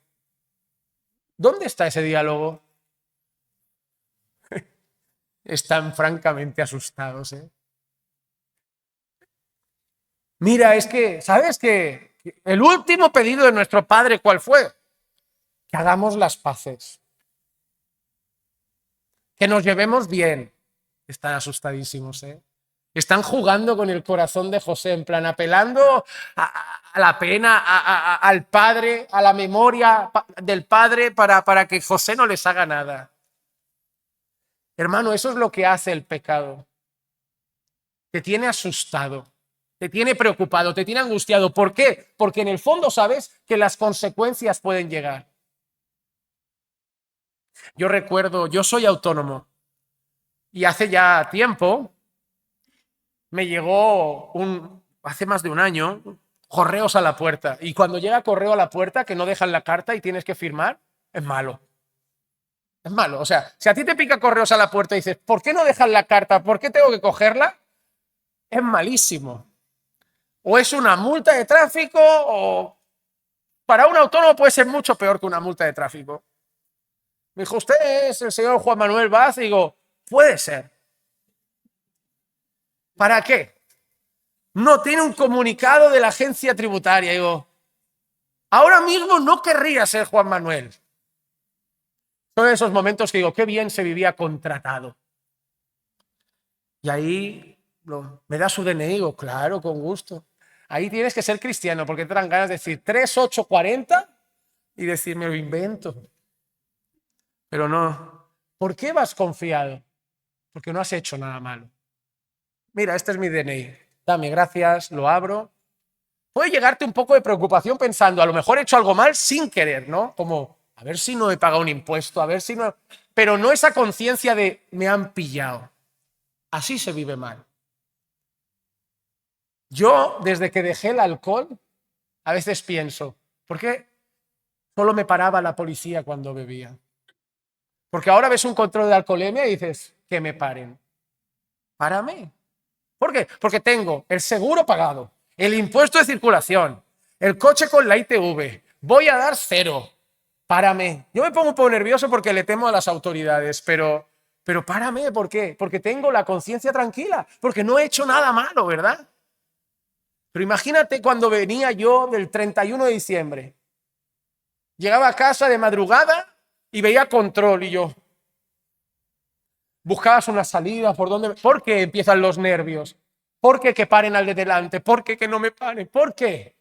¿Dónde está ese diálogo? Están francamente asustados, ¿eh? Mira, es que, ¿sabes qué? El último pedido de nuestro padre, ¿cuál fue? Que hagamos las paces. Que nos llevemos bien. Están asustadísimos, ¿eh? Están jugando con el corazón de José, en plan, apelando a la pena, al padre, a la memoria del padre para que José no les haga nada. Hermano, eso es lo que hace el pecado. Te tiene asustado, te tiene preocupado, te tiene angustiado. ¿Por qué? Porque en el fondo sabes que las consecuencias pueden llegar. Yo recuerdo, yo soy autónomo y hace ya tiempo me llegó hace más de un año, correos a la puerta. Y cuando llega correo a la puerta que no dejan la carta y tienes que firmar, es malo. Es malo. O sea, si a ti te pica correos a la puerta y dices, ¿por qué no dejan la carta? ¿Por qué tengo que cogerla? Es malísimo. O es una multa de tráfico o para un autónomo puede ser mucho peor que una multa de tráfico. Me dijo, ¿usted es el señor Juan Manuel Vaz? Y digo, puede ser. ¿Para qué? No tiene un comunicado de la agencia tributaria. Y digo, ahora mismo no querría ser Juan Manuel. Son esos momentos que digo, qué bien se vivía contratado. Y ahí me da su DNI, digo, claro, con gusto. Ahí tienes que ser cristiano porque te dan ganas de decir 3840 y decir, me lo invento. Pero no. ¿Por qué vas confiado? Porque no has hecho nada malo. Mira, este es mi DNI. Dame, gracias, lo abro. Puede llegarte un poco de preocupación pensando, a lo mejor he hecho algo mal sin querer, ¿no? Como, a ver si no he pagado un impuesto, a ver si no... Pero no esa conciencia de, me han pillado. Así se vive mal. Yo, desde que dejé el alcohol, A veces pienso, ¿por qué solo me paraba la policía cuando bebía? Porque ahora ves un control de alcoholemia y dices, que me paren. Párame. ¿Por qué? Porque tengo el seguro pagado, el impuesto de circulación, el coche con la ITV, voy a dar 0. Párame. Yo me pongo un poco nervioso porque le temo a las autoridades, pero párame. ¿Por qué? Porque tengo la conciencia tranquila, porque no he hecho nada malo, ¿verdad? Pero imagínate cuando venía yo del 31 de diciembre. Llegaba a casa de madrugada y veía control y yo, buscabas una salida, ¿por dónde? ¿Por qué empiezan los nervios? ¿Por qué que paren al de delante? ¿Por qué que no me paren? ¿Por qué?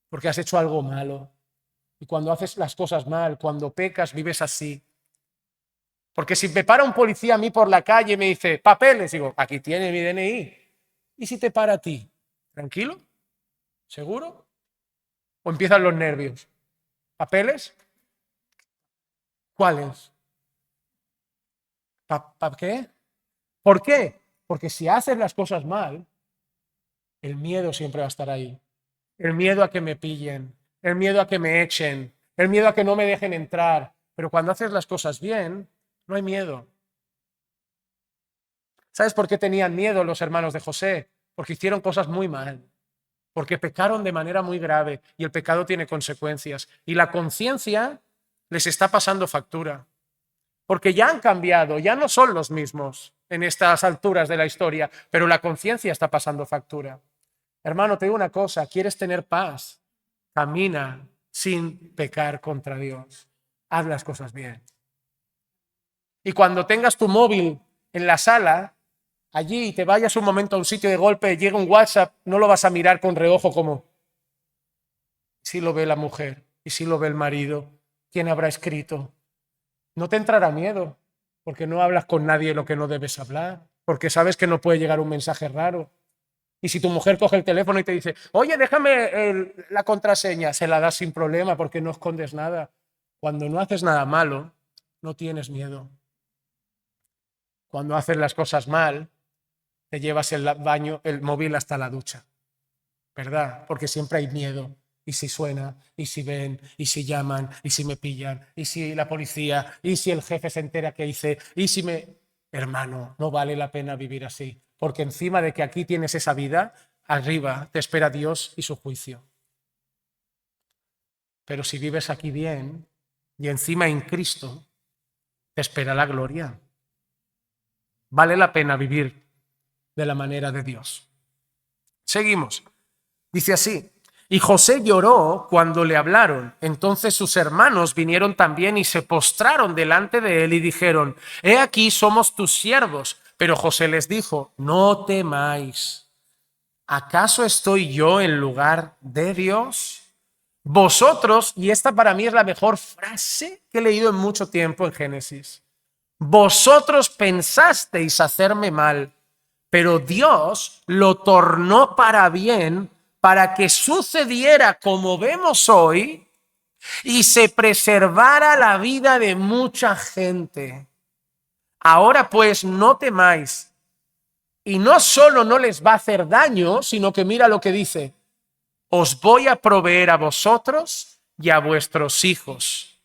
Porque has hecho algo malo. Y cuando haces las cosas mal, cuando pecas, vives así. Porque si me para un policía a mí por la calle y me dice, papeles, digo, aquí tiene mi DNI. ¿Y si te para a ti? ¿Tranquilo? ¿Seguro? ¿O empiezan los nervios? ¿Papeles? ¿Cuáles? ¿Para qué? ¿Por qué? Porque si haces las cosas mal, el miedo siempre va a estar ahí. El miedo a que me pillen, el miedo a que me echen, el miedo a que no me dejen entrar. Pero cuando haces las cosas bien, no hay miedo. ¿Sabes por qué tenían miedo los hermanos de José? Porque hicieron cosas muy mal, porque pecaron de manera muy grave y el pecado tiene consecuencias. Y la conciencia les está pasando factura, porque ya han cambiado, ya no son los mismos en estas alturas de la historia, pero la conciencia está pasando factura. Hermano, te digo una cosa, ¿quieres tener paz? Camina sin pecar contra Dios. Haz las cosas bien. Y cuando tengas tu móvil en la sala, allí y te vayas un momento a un sitio de golpe, llega un WhatsApp, no lo vas a mirar con reojo como si lo ve la mujer y si lo ve el marido, ¿quién habrá escrito? No te entrará miedo, porque no hablas con nadie lo que no debes hablar, porque sabes que no puede llegar un mensaje raro. Y si tu mujer coge el teléfono y te dice, oye, déjame la contraseña, se la das sin problema porque no escondes nada. Cuando no haces nada malo, no tienes miedo. Cuando haces las cosas mal, te llevas el baño, el móvil hasta la ducha, ¿verdad? Porque siempre hay miedo. ¿Y si suena? ¿Y si ven? ¿Y si llaman? ¿Y si me pillan? ¿Y si la policía? ¿Y si el jefe se entera que hice? ¿Y si me...? Hermano, no vale la pena vivir así, porque encima de que aquí tienes esa vida, arriba te espera Dios y su juicio. Pero si vives aquí bien y encima en Cristo, te espera la gloria. Vale la pena vivir de la manera de Dios. Seguimos. Dice así, y José lloró cuando le hablaron. Entonces sus hermanos vinieron también y se postraron delante de él y dijeron, he aquí somos tus siervos. Pero José les dijo, no temáis. ¿Acaso estoy yo en lugar de Dios? Vosotros, y esta para mí es la mejor frase que he leído en mucho tiempo en Génesis, vosotros pensasteis hacerme mal, pero Dios lo tornó para bien para que sucediera como vemos hoy y se preservara la vida de mucha gente. Ahora pues no temáis. Y no solo no les va a hacer daño, sino que mira lo que dice, os voy a proveer a vosotros y a vuestros hijos.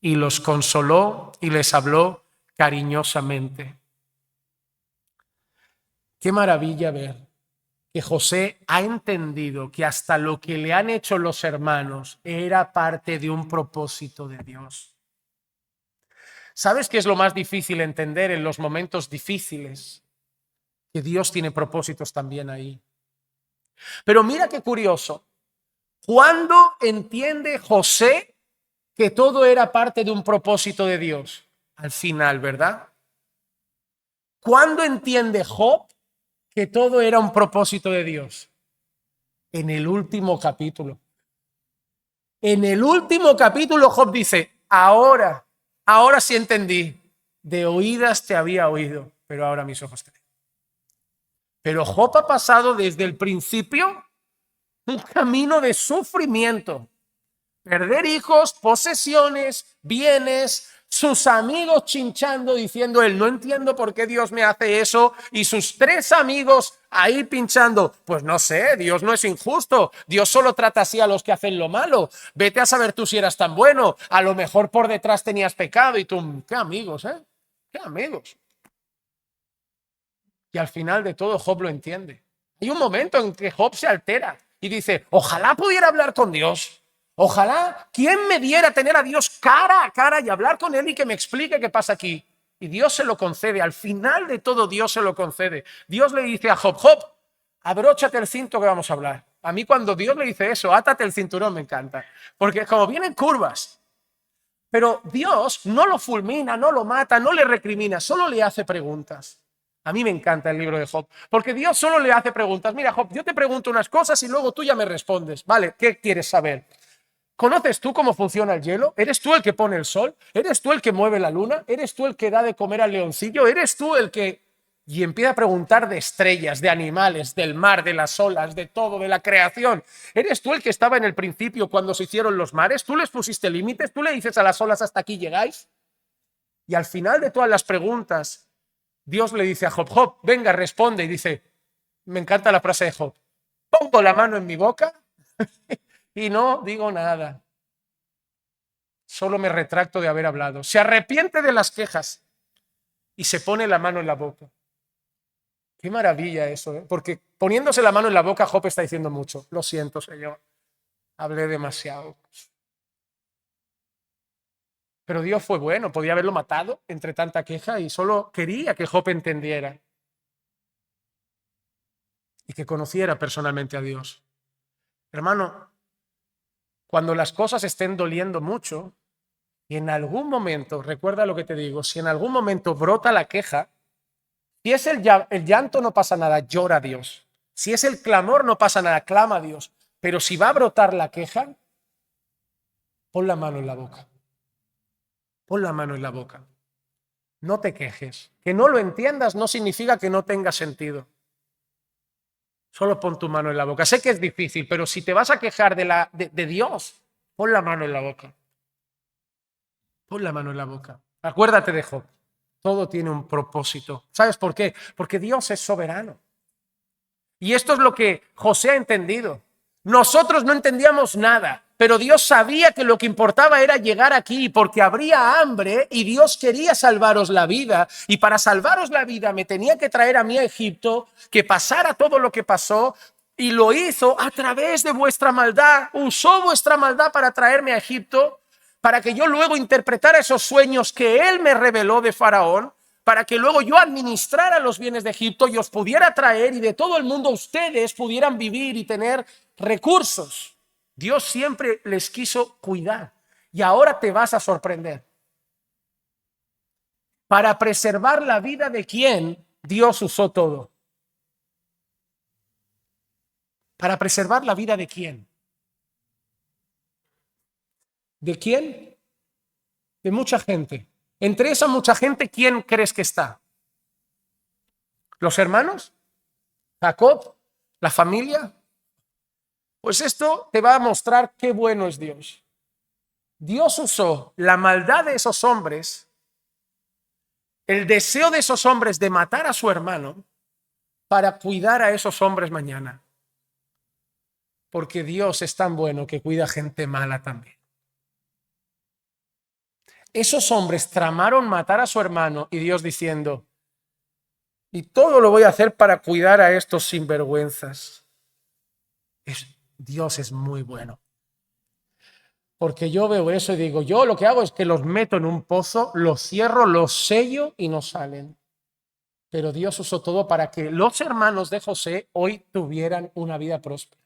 Y los consoló y les habló cariñosamente. Qué maravilla ver que José ha entendido que hasta lo que le han hecho los hermanos era parte de un propósito de Dios. ¿Sabes qué es lo más difícil entender en los momentos difíciles? Que Dios tiene propósitos también ahí. Pero mira qué curioso. ¿Cuándo entiende José que todo era parte de un propósito de Dios? Al final, ¿verdad? ¿Cuándo entiende Job que todo era un propósito de Dios? En el último capítulo. En el último capítulo Job dice, ahora sí entendí. De oídas te había oído, pero ahora mis ojos te ven. Pero Job ha pasado desde el principio un camino de sufrimiento. Perder hijos, posesiones, bienes, sus amigos chinchando diciendo él, no entiendo por qué Dios me hace eso, y sus 3 amigos ahí pinchando, pues no sé, Dios no es injusto, Dios solo trata así a los que hacen lo malo, vete a saber tú si eras tan bueno, a lo mejor por detrás tenías pecado y tú, qué amigos, qué amigos. Y al final de todo Job lo entiende. Hay un momento en que Job se altera y dice, ojalá pudiera hablar con Dios. Ojalá, ¿quién me diera tener a Dios cara a cara y hablar con él y que me explique qué pasa aquí? Y Dios se lo concede. Al final de todo Dios se lo concede. Dios le dice a Job, Job, abróchate el cinto que vamos a hablar. A mí cuando Dios le dice eso, átate el cinturón, me encanta. Porque como vienen curvas, pero Dios no lo fulmina, no lo mata, no le recrimina, solo le hace preguntas. A mí me encanta el libro de Job, porque Dios solo le hace preguntas. Mira, Job, yo te pregunto unas cosas y luego tú ya me respondes. Vale, ¿qué quieres saber? ¿Conoces tú cómo funciona el hielo? ¿Eres tú el que pone el sol? ¿Eres tú el que mueve la luna? ¿Eres tú el que da de comer al leoncillo? ¿Eres tú el que...? Y empieza a preguntar de estrellas, de animales, del mar, de las olas, de todo, de la creación. ¿Eres tú el que estaba en el principio cuando se hicieron los mares? ¿Tú les pusiste límites? ¿Tú le dices a las olas hasta aquí llegáis? Y al final de todas las preguntas, Dios le dice a Job, Job, venga, responde. Y dice, me encanta la frase de Job, pongo la mano en mi boca y no digo nada. Solo me retracto de haber hablado. Se arrepiente de las quejas y se pone la mano en la boca. Qué maravilla eso, ¿eh? Porque poniéndose la mano en la boca, Job está diciendo mucho. Lo siento, Señor, hablé demasiado. Pero Dios fue bueno, podía haberlo matado entre tanta queja y solo quería que Job entendiera y que conociera personalmente a Dios. Hermano, cuando las cosas estén doliendo mucho, y en algún momento, recuerda lo que te digo, si en algún momento brota la queja, si es el llanto no pasa nada, llora a Dios. Si es el clamor no pasa nada, clama a Dios. Pero si va a brotar la queja, pon la mano en la boca. Pon la mano en la boca. No te quejes. Que no lo entiendas no significa que no tenga sentido. Solo pon tu mano en la boca. Sé que es difícil, pero si te vas a quejar de Dios, pon la mano en la boca. Pon la mano en la boca. Acuérdate de Job. Todo tiene un propósito. ¿Sabes por qué? Porque Dios es soberano. Y esto es lo que José ha entendido. Nosotros no entendíamos nada, pero Dios sabía que lo que importaba era llegar aquí porque habría hambre y Dios quería salvaros la vida. Y para salvaros la vida me tenía que traer a mí a Egipto, que pasara todo lo que pasó, y lo hizo a través de vuestra maldad. Usó vuestra maldad para traerme a Egipto, para que yo luego interpretara esos sueños que él me reveló de Faraón, para que luego yo administrara los bienes de Egipto y os pudiera traer y de todo el mundo ustedes pudieran vivir y tener recursos. Dios siempre les quiso cuidar y ahora te vas a sorprender. Para preservar la vida de quién Dios usó todo. Para preservar la vida de quién. ¿De quién? De mucha gente. Entre esa mucha gente, ¿quién crees que está? ¿Los hermanos? ¿Jacob? ¿La familia? Pues esto te va a mostrar qué bueno es Dios. Dios usó la maldad de esos hombres, el deseo de esos hombres de matar a su hermano, para cuidar a esos hombres mañana. Porque Dios es tan bueno que cuida gente mala también. Esos hombres tramaron matar a su hermano y Dios diciendo, y todo lo voy a hacer para cuidar a estos sinvergüenzas. Dios es muy bueno. Porque yo veo eso y digo, yo lo que hago es que los meto en un pozo, los cierro, los sello y no salen. Pero Dios usó todo para que los hermanos de José hoy tuvieran una vida próspera.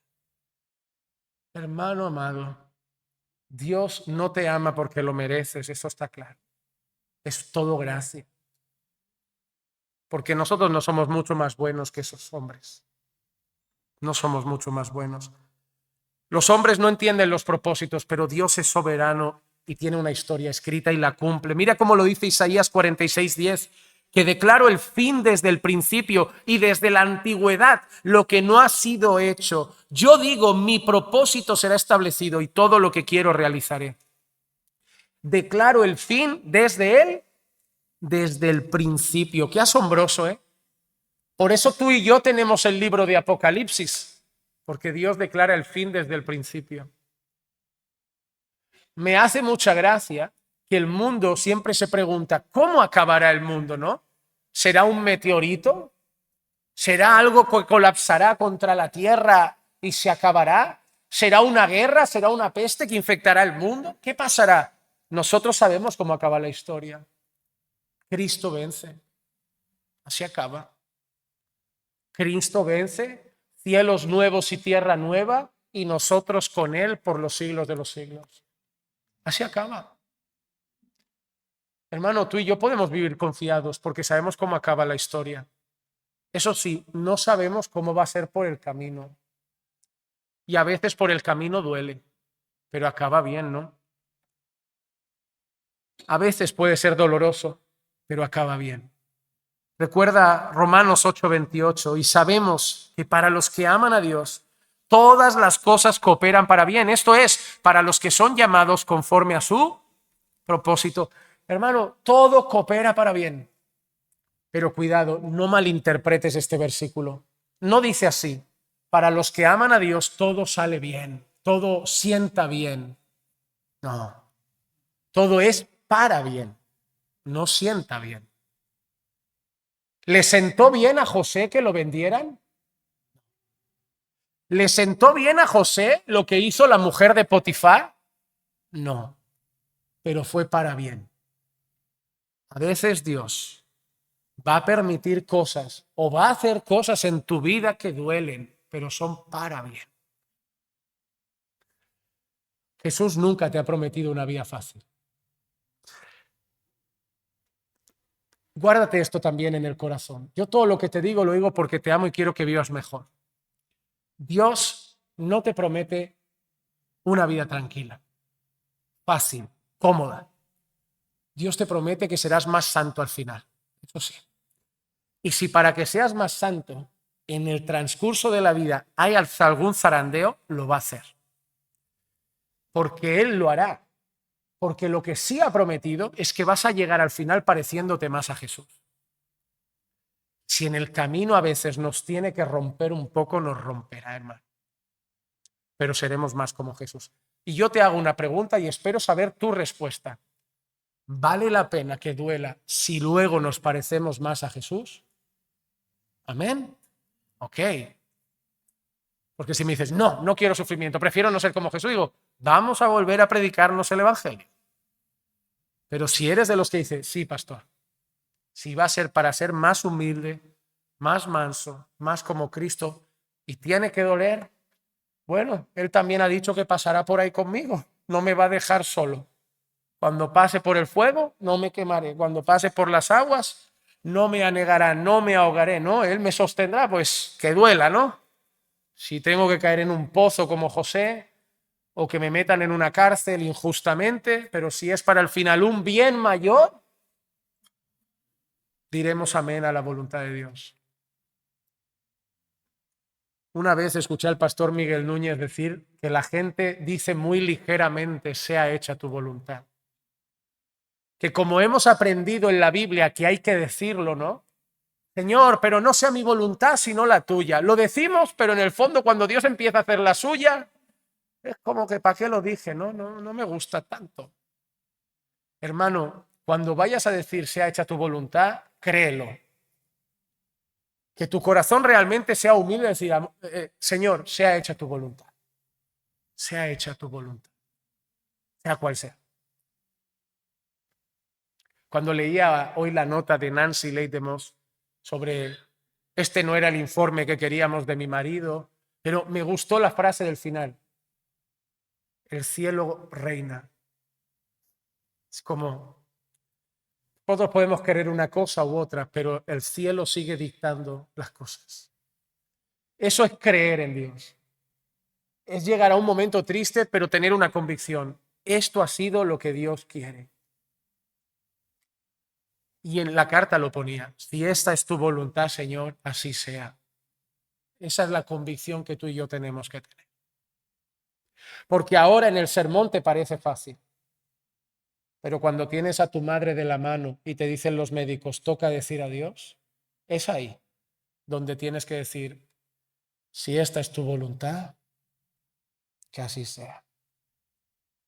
Hermano amado, Dios no te ama porque lo mereces, eso está claro. Es todo gracia. Porque nosotros no somos mucho más buenos que esos hombres. No somos mucho más buenos. Los hombres no entienden los propósitos, pero Dios es soberano y tiene una historia escrita y la cumple. Mira cómo lo dice Isaías 46:10, que declaro el fin desde el principio y desde la antigüedad lo que no ha sido hecho. Yo digo, mi propósito será establecido y todo lo que quiero realizaré. declaro el fin desde el principio. Qué asombroso, ¿eh? Por eso tú y yo tenemos el libro de Apocalipsis, porque Dios declara el fin desde el principio. Me hace mucha gracia que el mundo siempre se pregunta, ¿cómo acabará el mundo, no? ¿Será un meteorito? ¿Será algo que colapsará contra la tierra y se acabará? ¿Será una guerra? ¿Será una peste que infectará el mundo? ¿Qué pasará? Nosotros sabemos cómo acaba la historia. Cristo vence. Así acaba. Cristo vence, cielos nuevos y tierra nueva, y nosotros con Él por los siglos de los siglos. Así acaba. Hermano, tú y yo podemos vivir confiados porque sabemos cómo acaba la historia. Eso sí, no sabemos cómo va a ser por el camino. Y a veces por el camino duele, pero acaba bien, ¿no? A veces puede ser doloroso, pero acaba bien. Recuerda Romanos 8:28, y sabemos que para los que aman a Dios, todas las cosas cooperan para bien. Esto es, para los que son llamados conforme a su propósito. Hermano, todo coopera para bien. Pero cuidado, no malinterpretes este versículo. No dice así, para los que aman a Dios, todo sale bien, todo sienta bien. No, todo es para bien, no sienta bien. ¿Le sentó bien a José que lo vendieran? ¿Le sentó bien a José lo que hizo la mujer de Potifar? No, pero fue para bien. A veces Dios va a permitir cosas o va a hacer cosas en tu vida que duelen, pero son para bien. Jesús nunca te ha prometido una vida fácil. Guárdate esto también en el corazón. Yo todo lo que te digo lo digo porque te amo y quiero que vivas mejor. Dios no te promete una vida tranquila, fácil, cómoda. Dios te promete que serás más santo al final. Eso sí. Y si para que seas más santo en el transcurso de la vida hay algún zarandeo, lo va a hacer. Porque Él lo hará. Porque lo que sí ha prometido es que vas a llegar al final pareciéndote más a Jesús. Si en el camino a veces nos tiene que romper un poco, nos romperá, hermano. Pero seremos más como Jesús. Y yo te hago una pregunta y espero saber tu respuesta. ¿Vale la pena que duela si luego nos parecemos más a Jesús? Amén. Ok. Porque si me dices, no, no quiero sufrimiento, prefiero no ser como Jesús, digo, vamos a volver a predicarnos el Evangelio. Pero si eres de los que dice, sí, pastor, si va a ser para ser más humilde, más manso, más como Cristo, y tiene que doler, bueno, Él también ha dicho que pasará por ahí conmigo, no me va a dejar solo. Cuando pase por el fuego, no me quemaré. Cuando pase por las aguas, no me anegará, no me ahogaré, ¿no? Él me sostendrá, pues que duela, ¿no? Si tengo que caer en un pozo como José, o que me metan en una cárcel injustamente, pero si es para el final un bien mayor, diremos amén a la voluntad de Dios. Una vez escuché al pastor Miguel Núñez decir que la gente dice muy ligeramente, sea hecha tu voluntad. Que como hemos aprendido en la Biblia que hay que decirlo, ¿no? Señor, pero no sea mi voluntad sino la tuya. Lo decimos, pero en el fondo cuando Dios empieza a hacer la suya, es como que ¿para qué lo dije? No me gusta tanto. Hermano, cuando vayas a decir sea hecha tu voluntad, créelo. Que tu corazón realmente sea humilde y decir, Señor, sea hecha tu voluntad. Sea hecha tu voluntad. Sea cual sea. Cuando leía hoy la nota de Nancy Leigh DeMoss sobre este no era el informe que queríamos de mi marido, pero me gustó la frase del final. El cielo reina. Es como, todos podemos querer una cosa u otra, pero el cielo sigue dictando las cosas. Eso es creer en Dios. Es llegar a un momento triste, pero tener una convicción. Esto ha sido lo que Dios quiere. Y en la carta lo ponía, si esta es tu voluntad, Señor, así sea. Esa es la convicción que tú y yo tenemos que tener. Porque ahora en el sermón te parece fácil. Pero cuando tienes a tu madre de la mano y te dicen los médicos, toca decir adiós, es ahí donde tienes que decir, si esta es tu voluntad, que así sea.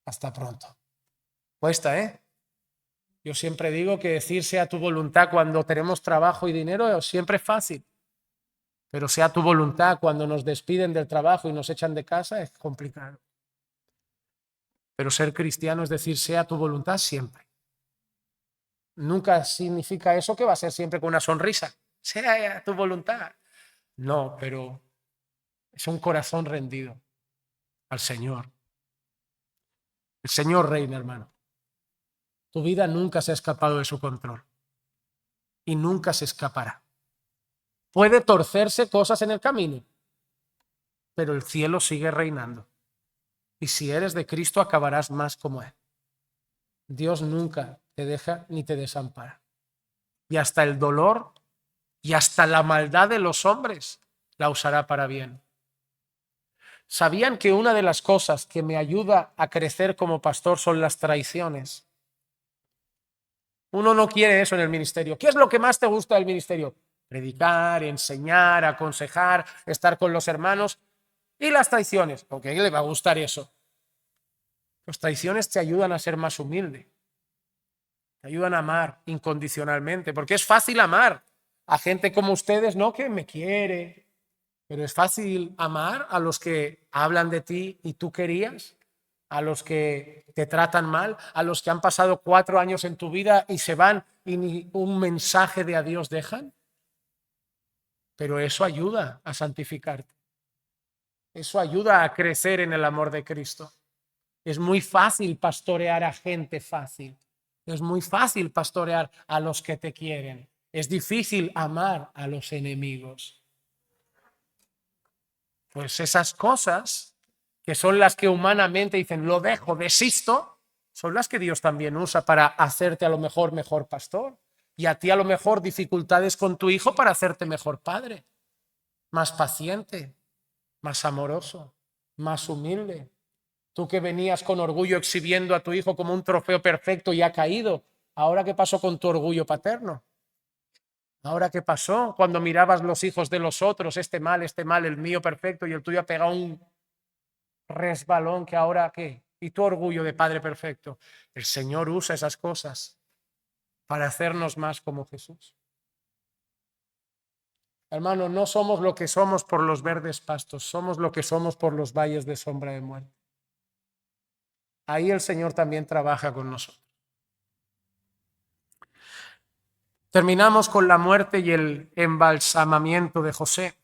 Hasta pronto. Cuesta, ¿eh? Yo siempre digo que decir sea tu voluntad cuando tenemos trabajo y dinero siempre es fácil. Pero sea tu voluntad cuando nos despiden del trabajo y nos echan de casa es complicado. Pero ser cristiano es decir, sea tu voluntad siempre. Nunca significa eso que va a ser siempre con una sonrisa. Sea tu voluntad. No, pero es un corazón rendido al Señor. El Señor reina, hermano. Tu vida nunca se ha escapado de su control y nunca se escapará. Puede torcerse cosas en el camino, pero el cielo sigue reinando. Y si eres de Cristo, acabarás más como Él. Dios nunca te deja ni te desampara. Y hasta el dolor y hasta la maldad de los hombres la usará para bien. ¿Sabían que una de las cosas que me ayuda a crecer como pastor son las traiciones? Uno no quiere eso en el ministerio. ¿Qué es lo que más te gusta del ministerio? Predicar, enseñar, aconsejar, estar con los hermanos. ¿Y las traiciones? ¿Por qué le va a gustar eso? Las traiciones te ayudan a ser más humilde. Te ayudan a amar incondicionalmente. Porque es fácil amar a gente como ustedes, ¿no? Que me quiere. Pero es fácil amar a los que hablan de ti y tú querías, a los que te tratan mal, a los que han pasado 4 años en tu vida y se van y ni un mensaje de adiós dejan. Pero eso ayuda a santificarte. Eso ayuda a crecer en el amor de Cristo. Es muy fácil pastorear a gente fácil. Es muy fácil pastorear a los que te quieren. Es difícil amar a los enemigos. Pues esas cosas, que son las que humanamente dicen, lo dejo, desisto, son las que Dios también usa para hacerte a lo mejor pastor. Y a ti a lo mejor dificultades con tu hijo para hacerte mejor padre. Más paciente, más amoroso, más humilde. Tú que venías con orgullo exhibiendo a tu hijo como un trofeo perfecto y ha caído. ¿Ahora qué pasó con tu orgullo paterno? ¿Ahora qué pasó cuando mirabas los hijos de los otros? Este mal, el mío perfecto y el tuyo ha pegado un resbalón que ahora ¿qué? ¿Y tu orgullo de padre perfecto? El Señor usa esas cosas para hacernos más como Jesús. Hermano, no somos lo que somos por los verdes pastos, somos lo que somos por los valles de sombra de muerte. Ahí el Señor también trabaja con nosotros. Terminamos con la muerte y el embalsamamiento de José.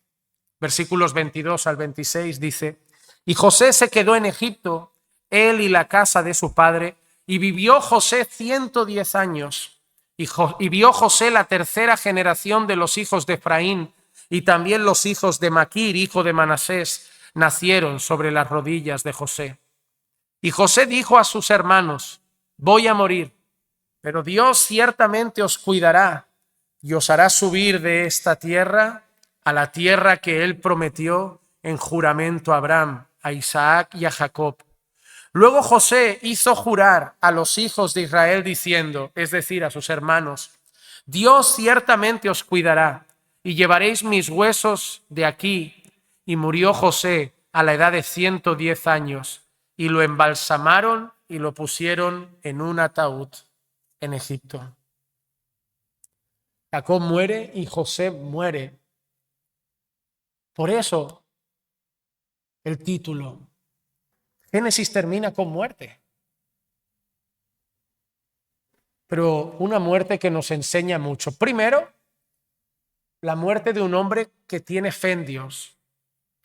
Versículos 22 al 26 dice, y José se quedó en Egipto, él y la casa de su padre, y vivió José 110 años. Y vio José la tercera generación de los hijos de Efraín, y también los hijos de Maquir, hijo de Manasés, nacieron sobre las rodillas de José. Y José dijo a sus hermanos, voy a morir, pero Dios ciertamente os cuidará y os hará subir de esta tierra a la tierra que él prometió en juramento a Abraham, a Isaac y a Jacob. Luego José hizo jurar a los hijos de Israel diciendo, es decir, a sus hermanos, Dios ciertamente os cuidará y llevaréis mis huesos de aquí. Y murió José a la edad de 110 años y lo embalsamaron y lo pusieron en un ataúd en Egipto. Jacob muere y José muere. Por eso el título. Génesis termina con muerte. Pero una muerte que nos enseña mucho. Primero, la muerte de un hombre que tiene fe en Dios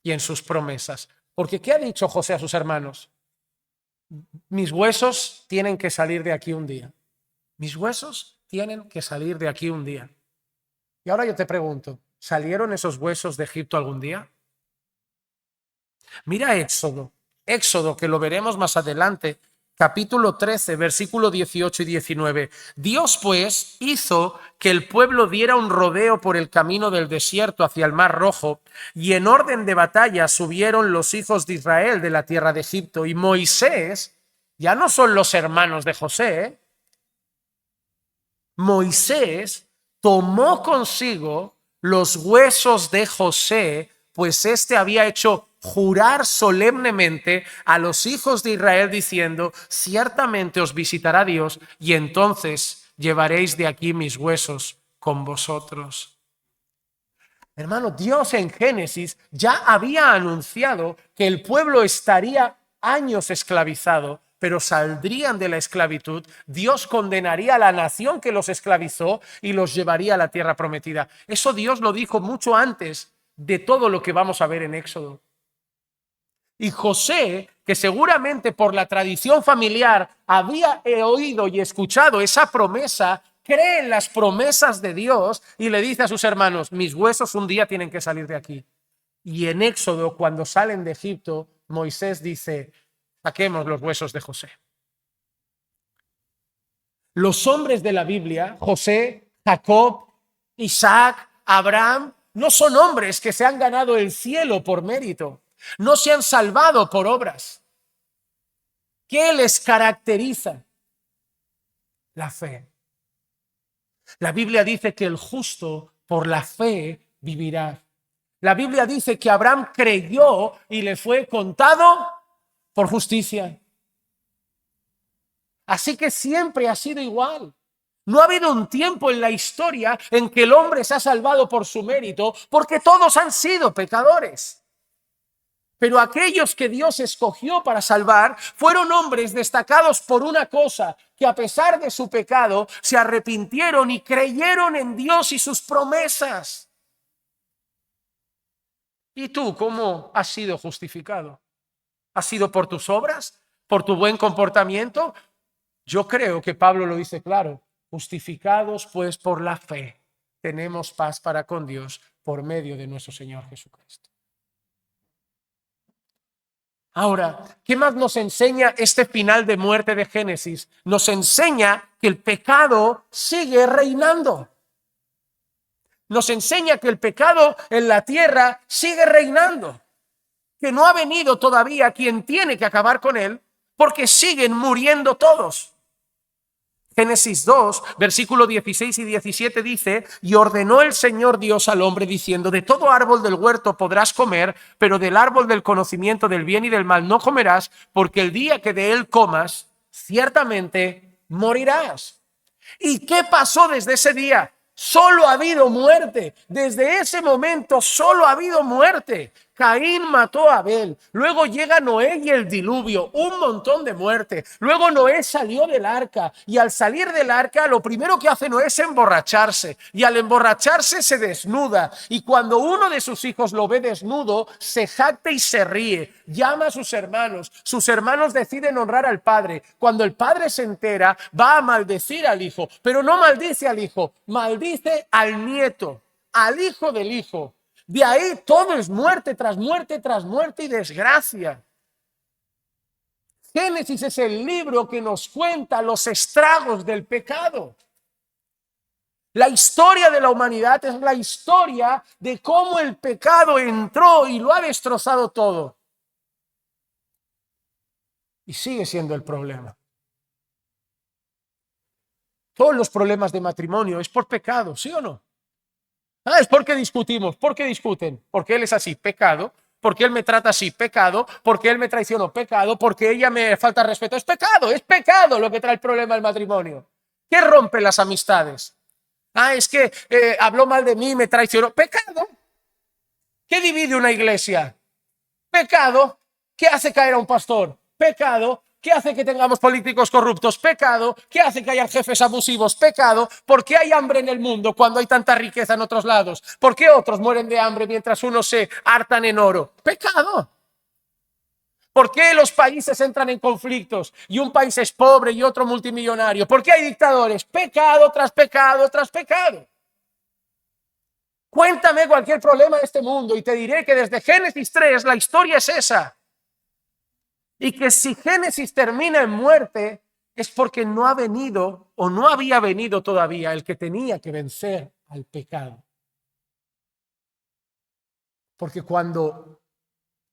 y en sus promesas. Porque ¿qué ha dicho José a sus hermanos? Mis huesos tienen que salir de aquí un día. Mis huesos tienen que salir de aquí un día. Y ahora yo te pregunto, ¿salieron esos huesos de Egipto algún día? Mira Éxodo, que lo veremos más adelante, capítulo 13, versículo 18 y 19. Dios, pues, hizo que el pueblo diera un rodeo por el camino del desierto hacia el Mar Rojo, y en orden de batalla subieron los hijos de Israel de la tierra de Egipto. Y Moisés, ya no son los hermanos de José, Moisés tomó consigo los huesos de José, pues éste había hecho jurar solemnemente a los hijos de Israel diciendo: ciertamente os visitará Dios y entonces llevaréis de aquí mis huesos con vosotros. Hermano, Dios en Génesis ya había anunciado que el pueblo estaría años esclavizado, pero saldrían de la esclavitud. Dios condenaría a la nación que los esclavizó y los llevaría a la tierra prometida. Eso Dios lo dijo mucho antes de todo lo que vamos a ver en Éxodo. Y José, que seguramente por la tradición familiar había oído y escuchado esa promesa, cree en las promesas de Dios y le dice a sus hermanos: mis huesos un día tienen que salir de aquí. Y en Éxodo, cuando salen de Egipto, Moisés dice: saquemos los huesos de José. Los hombres de la Biblia, José, Jacob, Isaac, Abraham, no son hombres que se han ganado el cielo por mérito, no se han salvado por obras. ¿Qué les caracteriza? La fe. La Biblia dice que el justo por la fe vivirá. La Biblia dice que Abraham creyó y le fue contado por justicia. Así que siempre ha sido igual. No ha habido un tiempo en la historia en que el hombre se ha salvado por su mérito, porque todos han sido pecadores. Pero aquellos que Dios escogió para salvar fueron hombres destacados por una cosa: que a pesar de su pecado se arrepintieron y creyeron en Dios y sus promesas. ¿Y tú cómo has sido justificado? ¿Ha sido por tus obras? ¿Por tu buen comportamiento? Yo creo que Pablo lo dice claro: justificados pues por la fe, tenemos paz para con Dios por medio de nuestro Señor Jesucristo. Ahora, ¿qué más nos enseña este final de muerte de Génesis? Nos enseña que el pecado sigue reinando. Nos enseña que el pecado en la tierra sigue reinando, que no ha venido todavía quien tiene que acabar con él, porque siguen muriendo todos. Génesis 2, versículo 16 y 17 dice: y ordenó el Señor Dios al hombre diciendo: de todo árbol del huerto podrás comer, pero del árbol del conocimiento del bien y del mal no comerás, porque el día que de él comas, ciertamente morirás. ¿Y qué pasó desde ese día? Solo ha habido muerte. Desde ese momento solo ha habido muerte. Caín mató a Abel, luego llega Noé y el diluvio, un montón de muerte. Luego Noé salió del arca y al salir del arca lo primero que hace Noé es emborracharse, y al emborracharse se desnuda, y cuando uno de sus hijos lo ve desnudo se jacta y se ríe, llama a sus hermanos deciden honrar al padre. Cuando el padre se entera va a maldecir al hijo, pero no maldice al hijo, maldice al nieto, al hijo del hijo. De ahí todo es muerte tras muerte tras muerte y desgracia. Génesis es el libro que nos cuenta los estragos del pecado. La historia de la humanidad es la historia de cómo el pecado entró y lo ha destrozado todo. Y sigue siendo el problema. Todos los problemas de matrimonio es por pecado, ¿sí o no? Es porque discutimos. ¿Por qué discuten? Porque él es así, pecado. Porque él me trata así, pecado. Porque él me traicionó, pecado. Porque ella me falta respeto, es pecado lo que trae el problema del matrimonio. ¿Qué rompe las amistades? Es que habló mal de mí, me traicionó, pecado. ¿Qué divide una iglesia? Pecado. ¿Qué hace caer a un pastor? Pecado. ¿Qué hace que tengamos políticos corruptos? Pecado. ¿Qué hace que haya jefes abusivos? Pecado. ¿Por qué hay hambre en el mundo cuando hay tanta riqueza en otros lados? ¿Por qué otros mueren de hambre mientras unos se hartan en oro? Pecado. ¿Por qué los países entran en conflictos y un país es pobre y otro multimillonario? ¿Por qué hay dictadores? Pecado tras pecado tras pecado. Cuéntame cualquier problema de este mundo y te diré que desde Génesis 3 la historia es esa. Y que si Génesis termina en muerte es porque no ha venido o no había venido todavía el que tenía que vencer al pecado. Porque cuando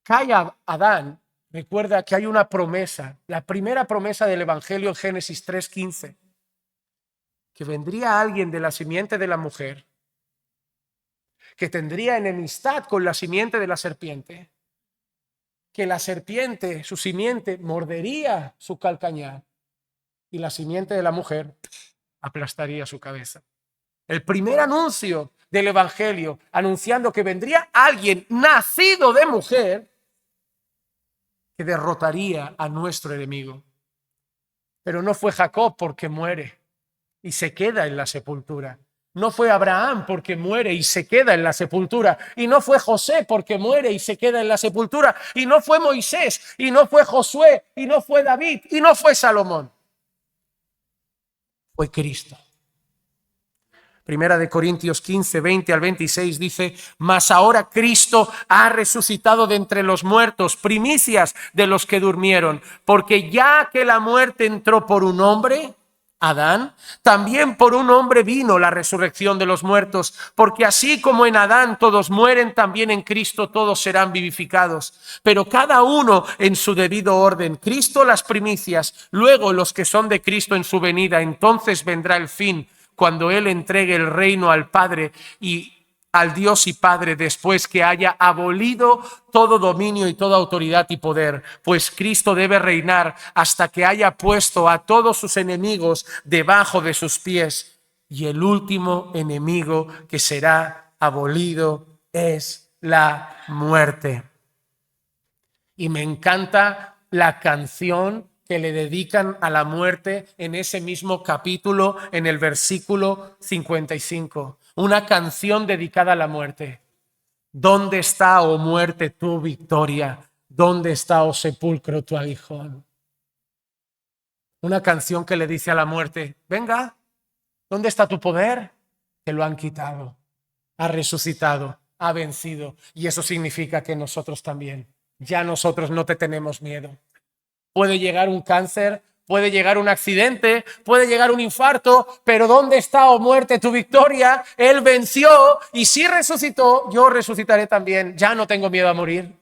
cae Adán, recuerda que hay una promesa, la primera promesa del Evangelio en Génesis 3:15. que vendría alguien de la simiente de la mujer, que tendría enemistad con la simiente de la serpiente, que la serpiente, su simiente, mordería su calcañar y la simiente de la mujer aplastaría su cabeza. El primer anuncio del Evangelio, anunciando que vendría alguien nacido de mujer que derrotaría a nuestro enemigo. Pero no fue Jacob porque muere y se queda en la sepultura. No fue Abraham porque muere y se queda en la sepultura. Y no fue José porque muere y se queda en la sepultura. Y no fue Moisés, y no fue Josué, y no fue David, y no fue Salomón. Fue Cristo. Primera de Corintios 15, 20 al 26 dice: mas ahora Cristo ha resucitado de entre los muertos, primicias de los que durmieron, porque ya que la muerte entró por un hombre, Adán, también por un hombre vino la resurrección de los muertos, porque así como en Adán todos mueren, también en Cristo todos serán vivificados, pero cada uno en su debido orden. Cristo las primicias, luego los que son de Cristo en su venida. Entonces vendrá el fin, cuando Él entregue el reino al Padre y al Dios y Padre, después que haya abolido todo dominio y toda autoridad y poder, pues Cristo debe reinar hasta que haya puesto a todos sus enemigos debajo de sus pies. Y el último enemigo que será abolido es la muerte. Y me encanta la canción que le dedican a la muerte en ese mismo capítulo, en el versículo 55. Una canción dedicada a la muerte. ¿Dónde está, oh muerte, tu victoria? ¿Dónde está, oh sepulcro, tu aguijón? Una canción que le dice a la muerte: venga, ¿dónde está tu poder? Te lo han quitado. Ha resucitado, ha vencido. Y eso significa que nosotros también. Ya nosotros no te tenemos miedo. Puede llegar un cáncer, puede llegar un accidente, puede llegar un infarto, pero ¿dónde está, oh muerte, tu victoria? Él venció, y si resucitó, yo resucitaré también. Ya no tengo miedo a morir.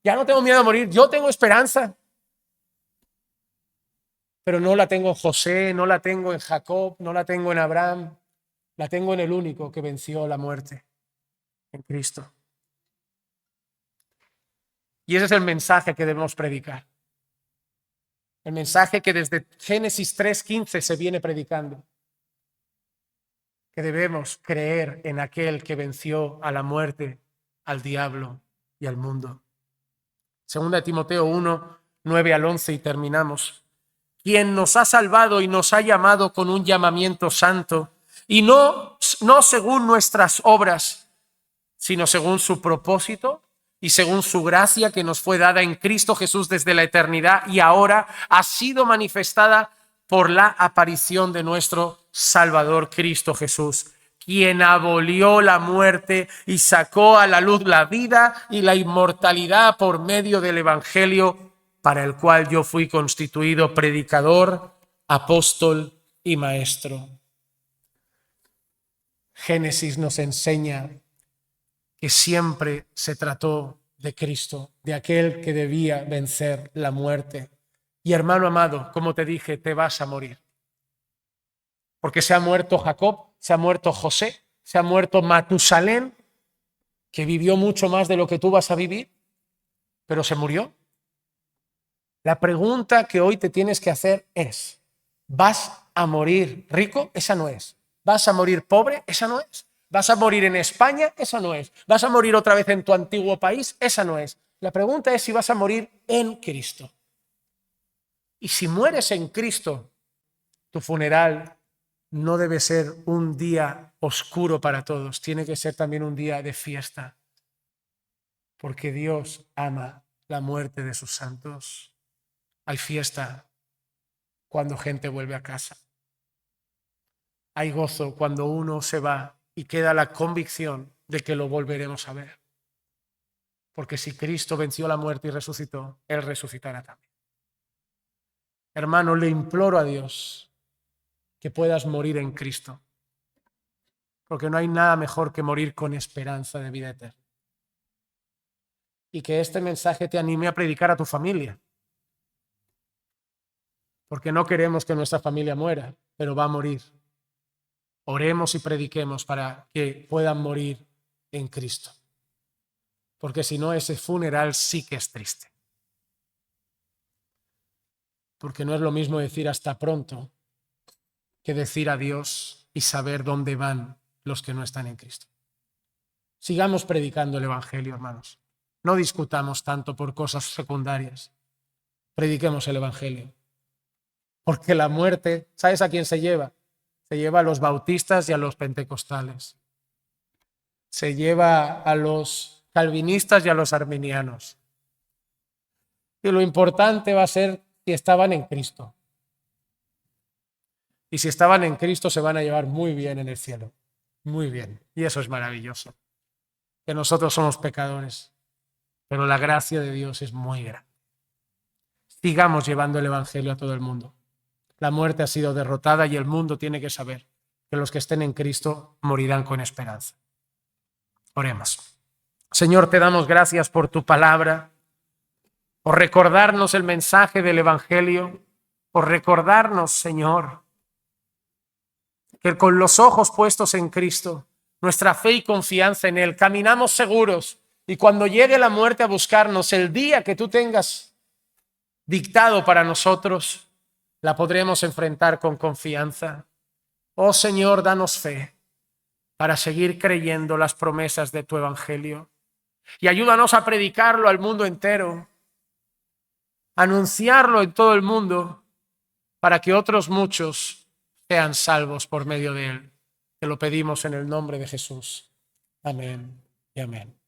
Ya no tengo miedo a morir. Yo tengo esperanza. Pero no la tengo en José, no la tengo en Jacob, no la tengo en Abraham. La tengo en el único que venció la muerte, en Cristo. Y ese es el mensaje que debemos predicar. El mensaje que desde Génesis 3:15 se viene predicando. Que debemos creer en aquel que venció a la muerte, al diablo y al mundo. Segunda de Timoteo 1, 9 al 11 y terminamos. Quien nos ha salvado y nos ha llamado con un llamamiento santo, y no según nuestras obras, sino según su propósito y según su gracia que nos fue dada en Cristo Jesús desde la eternidad y ahora ha sido manifestada por la aparición de nuestro Salvador Cristo Jesús, quien abolió la muerte y sacó a la luz la vida y la inmortalidad por medio del Evangelio, para el cual yo fui constituido predicador, apóstol y maestro. Génesis nos enseña que siempre se trató de Cristo, de aquel que debía vencer la muerte. Y hermano amado, como te dije, te vas a morir. Porque se ha muerto Jacob, se ha muerto José, se ha muerto Matusalén, que vivió mucho más de lo que tú vas a vivir, pero se murió. La pregunta que hoy te tienes que hacer es: ¿vas a morir rico? Esa no es. ¿Vas a morir pobre? Esa no es. ¿Vas a morir en España? Esa no es. ¿Vas a morir otra vez en tu antiguo país? Esa no es. La pregunta es si vas a morir en Cristo. Y si mueres en Cristo, tu funeral no debe ser un día oscuro para todos. Tiene que ser también un día de fiesta. Porque Dios ama la muerte de sus santos. Hay fiesta cuando gente vuelve a casa. Hay gozo cuando uno se va y queda la convicción de que lo volveremos a ver. Porque si Cristo venció la muerte y resucitó, Él resucitará también. Hermano, le imploro a Dios que puedas morir en Cristo. Porque no hay nada mejor que morir con esperanza de vida eterna. Y que este mensaje te anime a predicar a tu familia. porque no queremos que nuestra familia muera, pero va a morir. Oremos y prediquemos para que puedan morir en Cristo, porque si no, ese funeral sí que es triste. Porque no es lo mismo decir hasta pronto que decir adiós y saber dónde van los que no están en Cristo. Sigamos predicando el Evangelio, hermanos. No discutamos tanto por cosas secundarias. Prediquemos el Evangelio. Porque la muerte, ¿sabes a quién se lleva? Se lleva a los bautistas y a los pentecostales. Se lleva a los calvinistas y a los arminianos. Y lo importante va a ser si estaban en Cristo. Y si estaban en Cristo se van a llevar muy bien en el cielo. Muy bien. Y eso es maravilloso. Que nosotros somos pecadores, pero la gracia de Dios es muy grande. Sigamos llevando el Evangelio a todo el mundo. La muerte ha sido derrotada y el mundo tiene que saber que los que estén en Cristo morirán con esperanza. Oremos. Señor, te damos gracias por tu palabra, por recordarnos el mensaje del Evangelio, por recordarnos, Señor, que con los ojos puestos en Cristo, nuestra fe y confianza en Él, caminamos seguros y cuando llegue la muerte a buscarnos, el día que tú tengas dictado para nosotros, la podremos enfrentar con confianza. Oh Señor, danos fe para seguir creyendo las promesas de tu Evangelio y ayúdanos a predicarlo al mundo entero, anunciarlo en todo el mundo para que otros muchos sean salvos por medio de él. Te lo pedimos en el nombre de Jesús. Amén y amén.